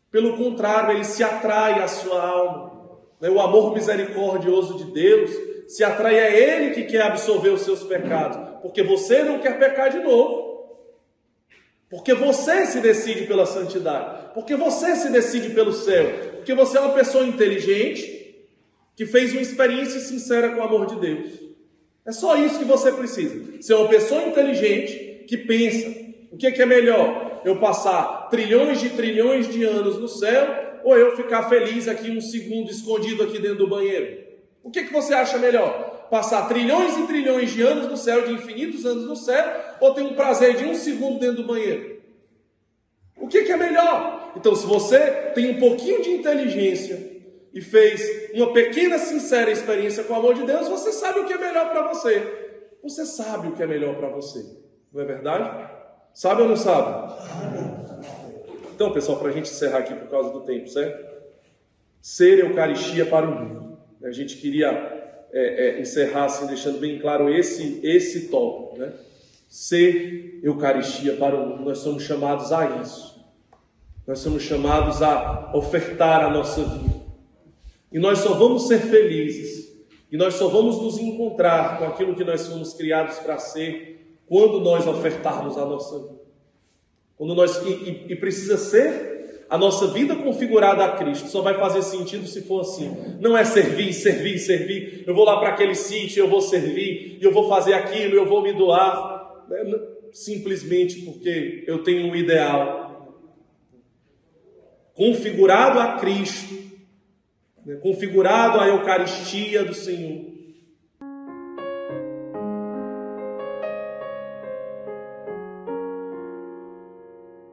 Pelo contrário, Ele se atrai à sua alma. O amor misericordioso de Deus se atrai a Ele que quer absolver os seus pecados, porque você não quer pecar de novo. Porque você se decide pela santidade, porque você se decide pelo céu, porque você é uma pessoa inteligente que fez uma experiência sincera com o amor de Deus. É só isso que você precisa. Ser uma pessoa inteligente que pensa: o que é melhor? Eu passar trilhões de anos no céu, ou eu ficar feliz aqui um segundo escondido aqui dentro do banheiro? O que você acha melhor? Passar trilhões e trilhões de anos no céu, de infinitos anos no céu, ou ter um prazer de um segundo dentro do banheiro? O que é melhor? Então, se você tem um pouquinho de inteligência e fez uma pequena, sincera experiência com o amor de Deus, você sabe o que é melhor para você. Você sabe o que é melhor para você. Não é verdade? Sabe ou não sabe? Então, pessoal, para a gente encerrar aqui por causa do tempo, certo? Ser Eucaristia para o mundo. A gente queria encerrar assim, deixando bem claro esse tópico, né? Ser Eucaristia para o mundo. Nós somos chamados a isso. Nós somos chamados a ofertar a nossa vida. E nós só vamos ser felizes, e nós só vamos nos encontrar com aquilo que nós fomos criados para ser, quando nós ofertarmos a nossa vida. Quando e precisa ser a nossa vida configurada a Cristo. Só vai fazer sentido se for assim. Não é servir. Eu vou lá para aquele sítio, eu vou servir, eu vou fazer aquilo, eu vou me doar. Simplesmente porque eu tenho um ideal. Configurado a Cristo, configurado à Eucaristia do Senhor,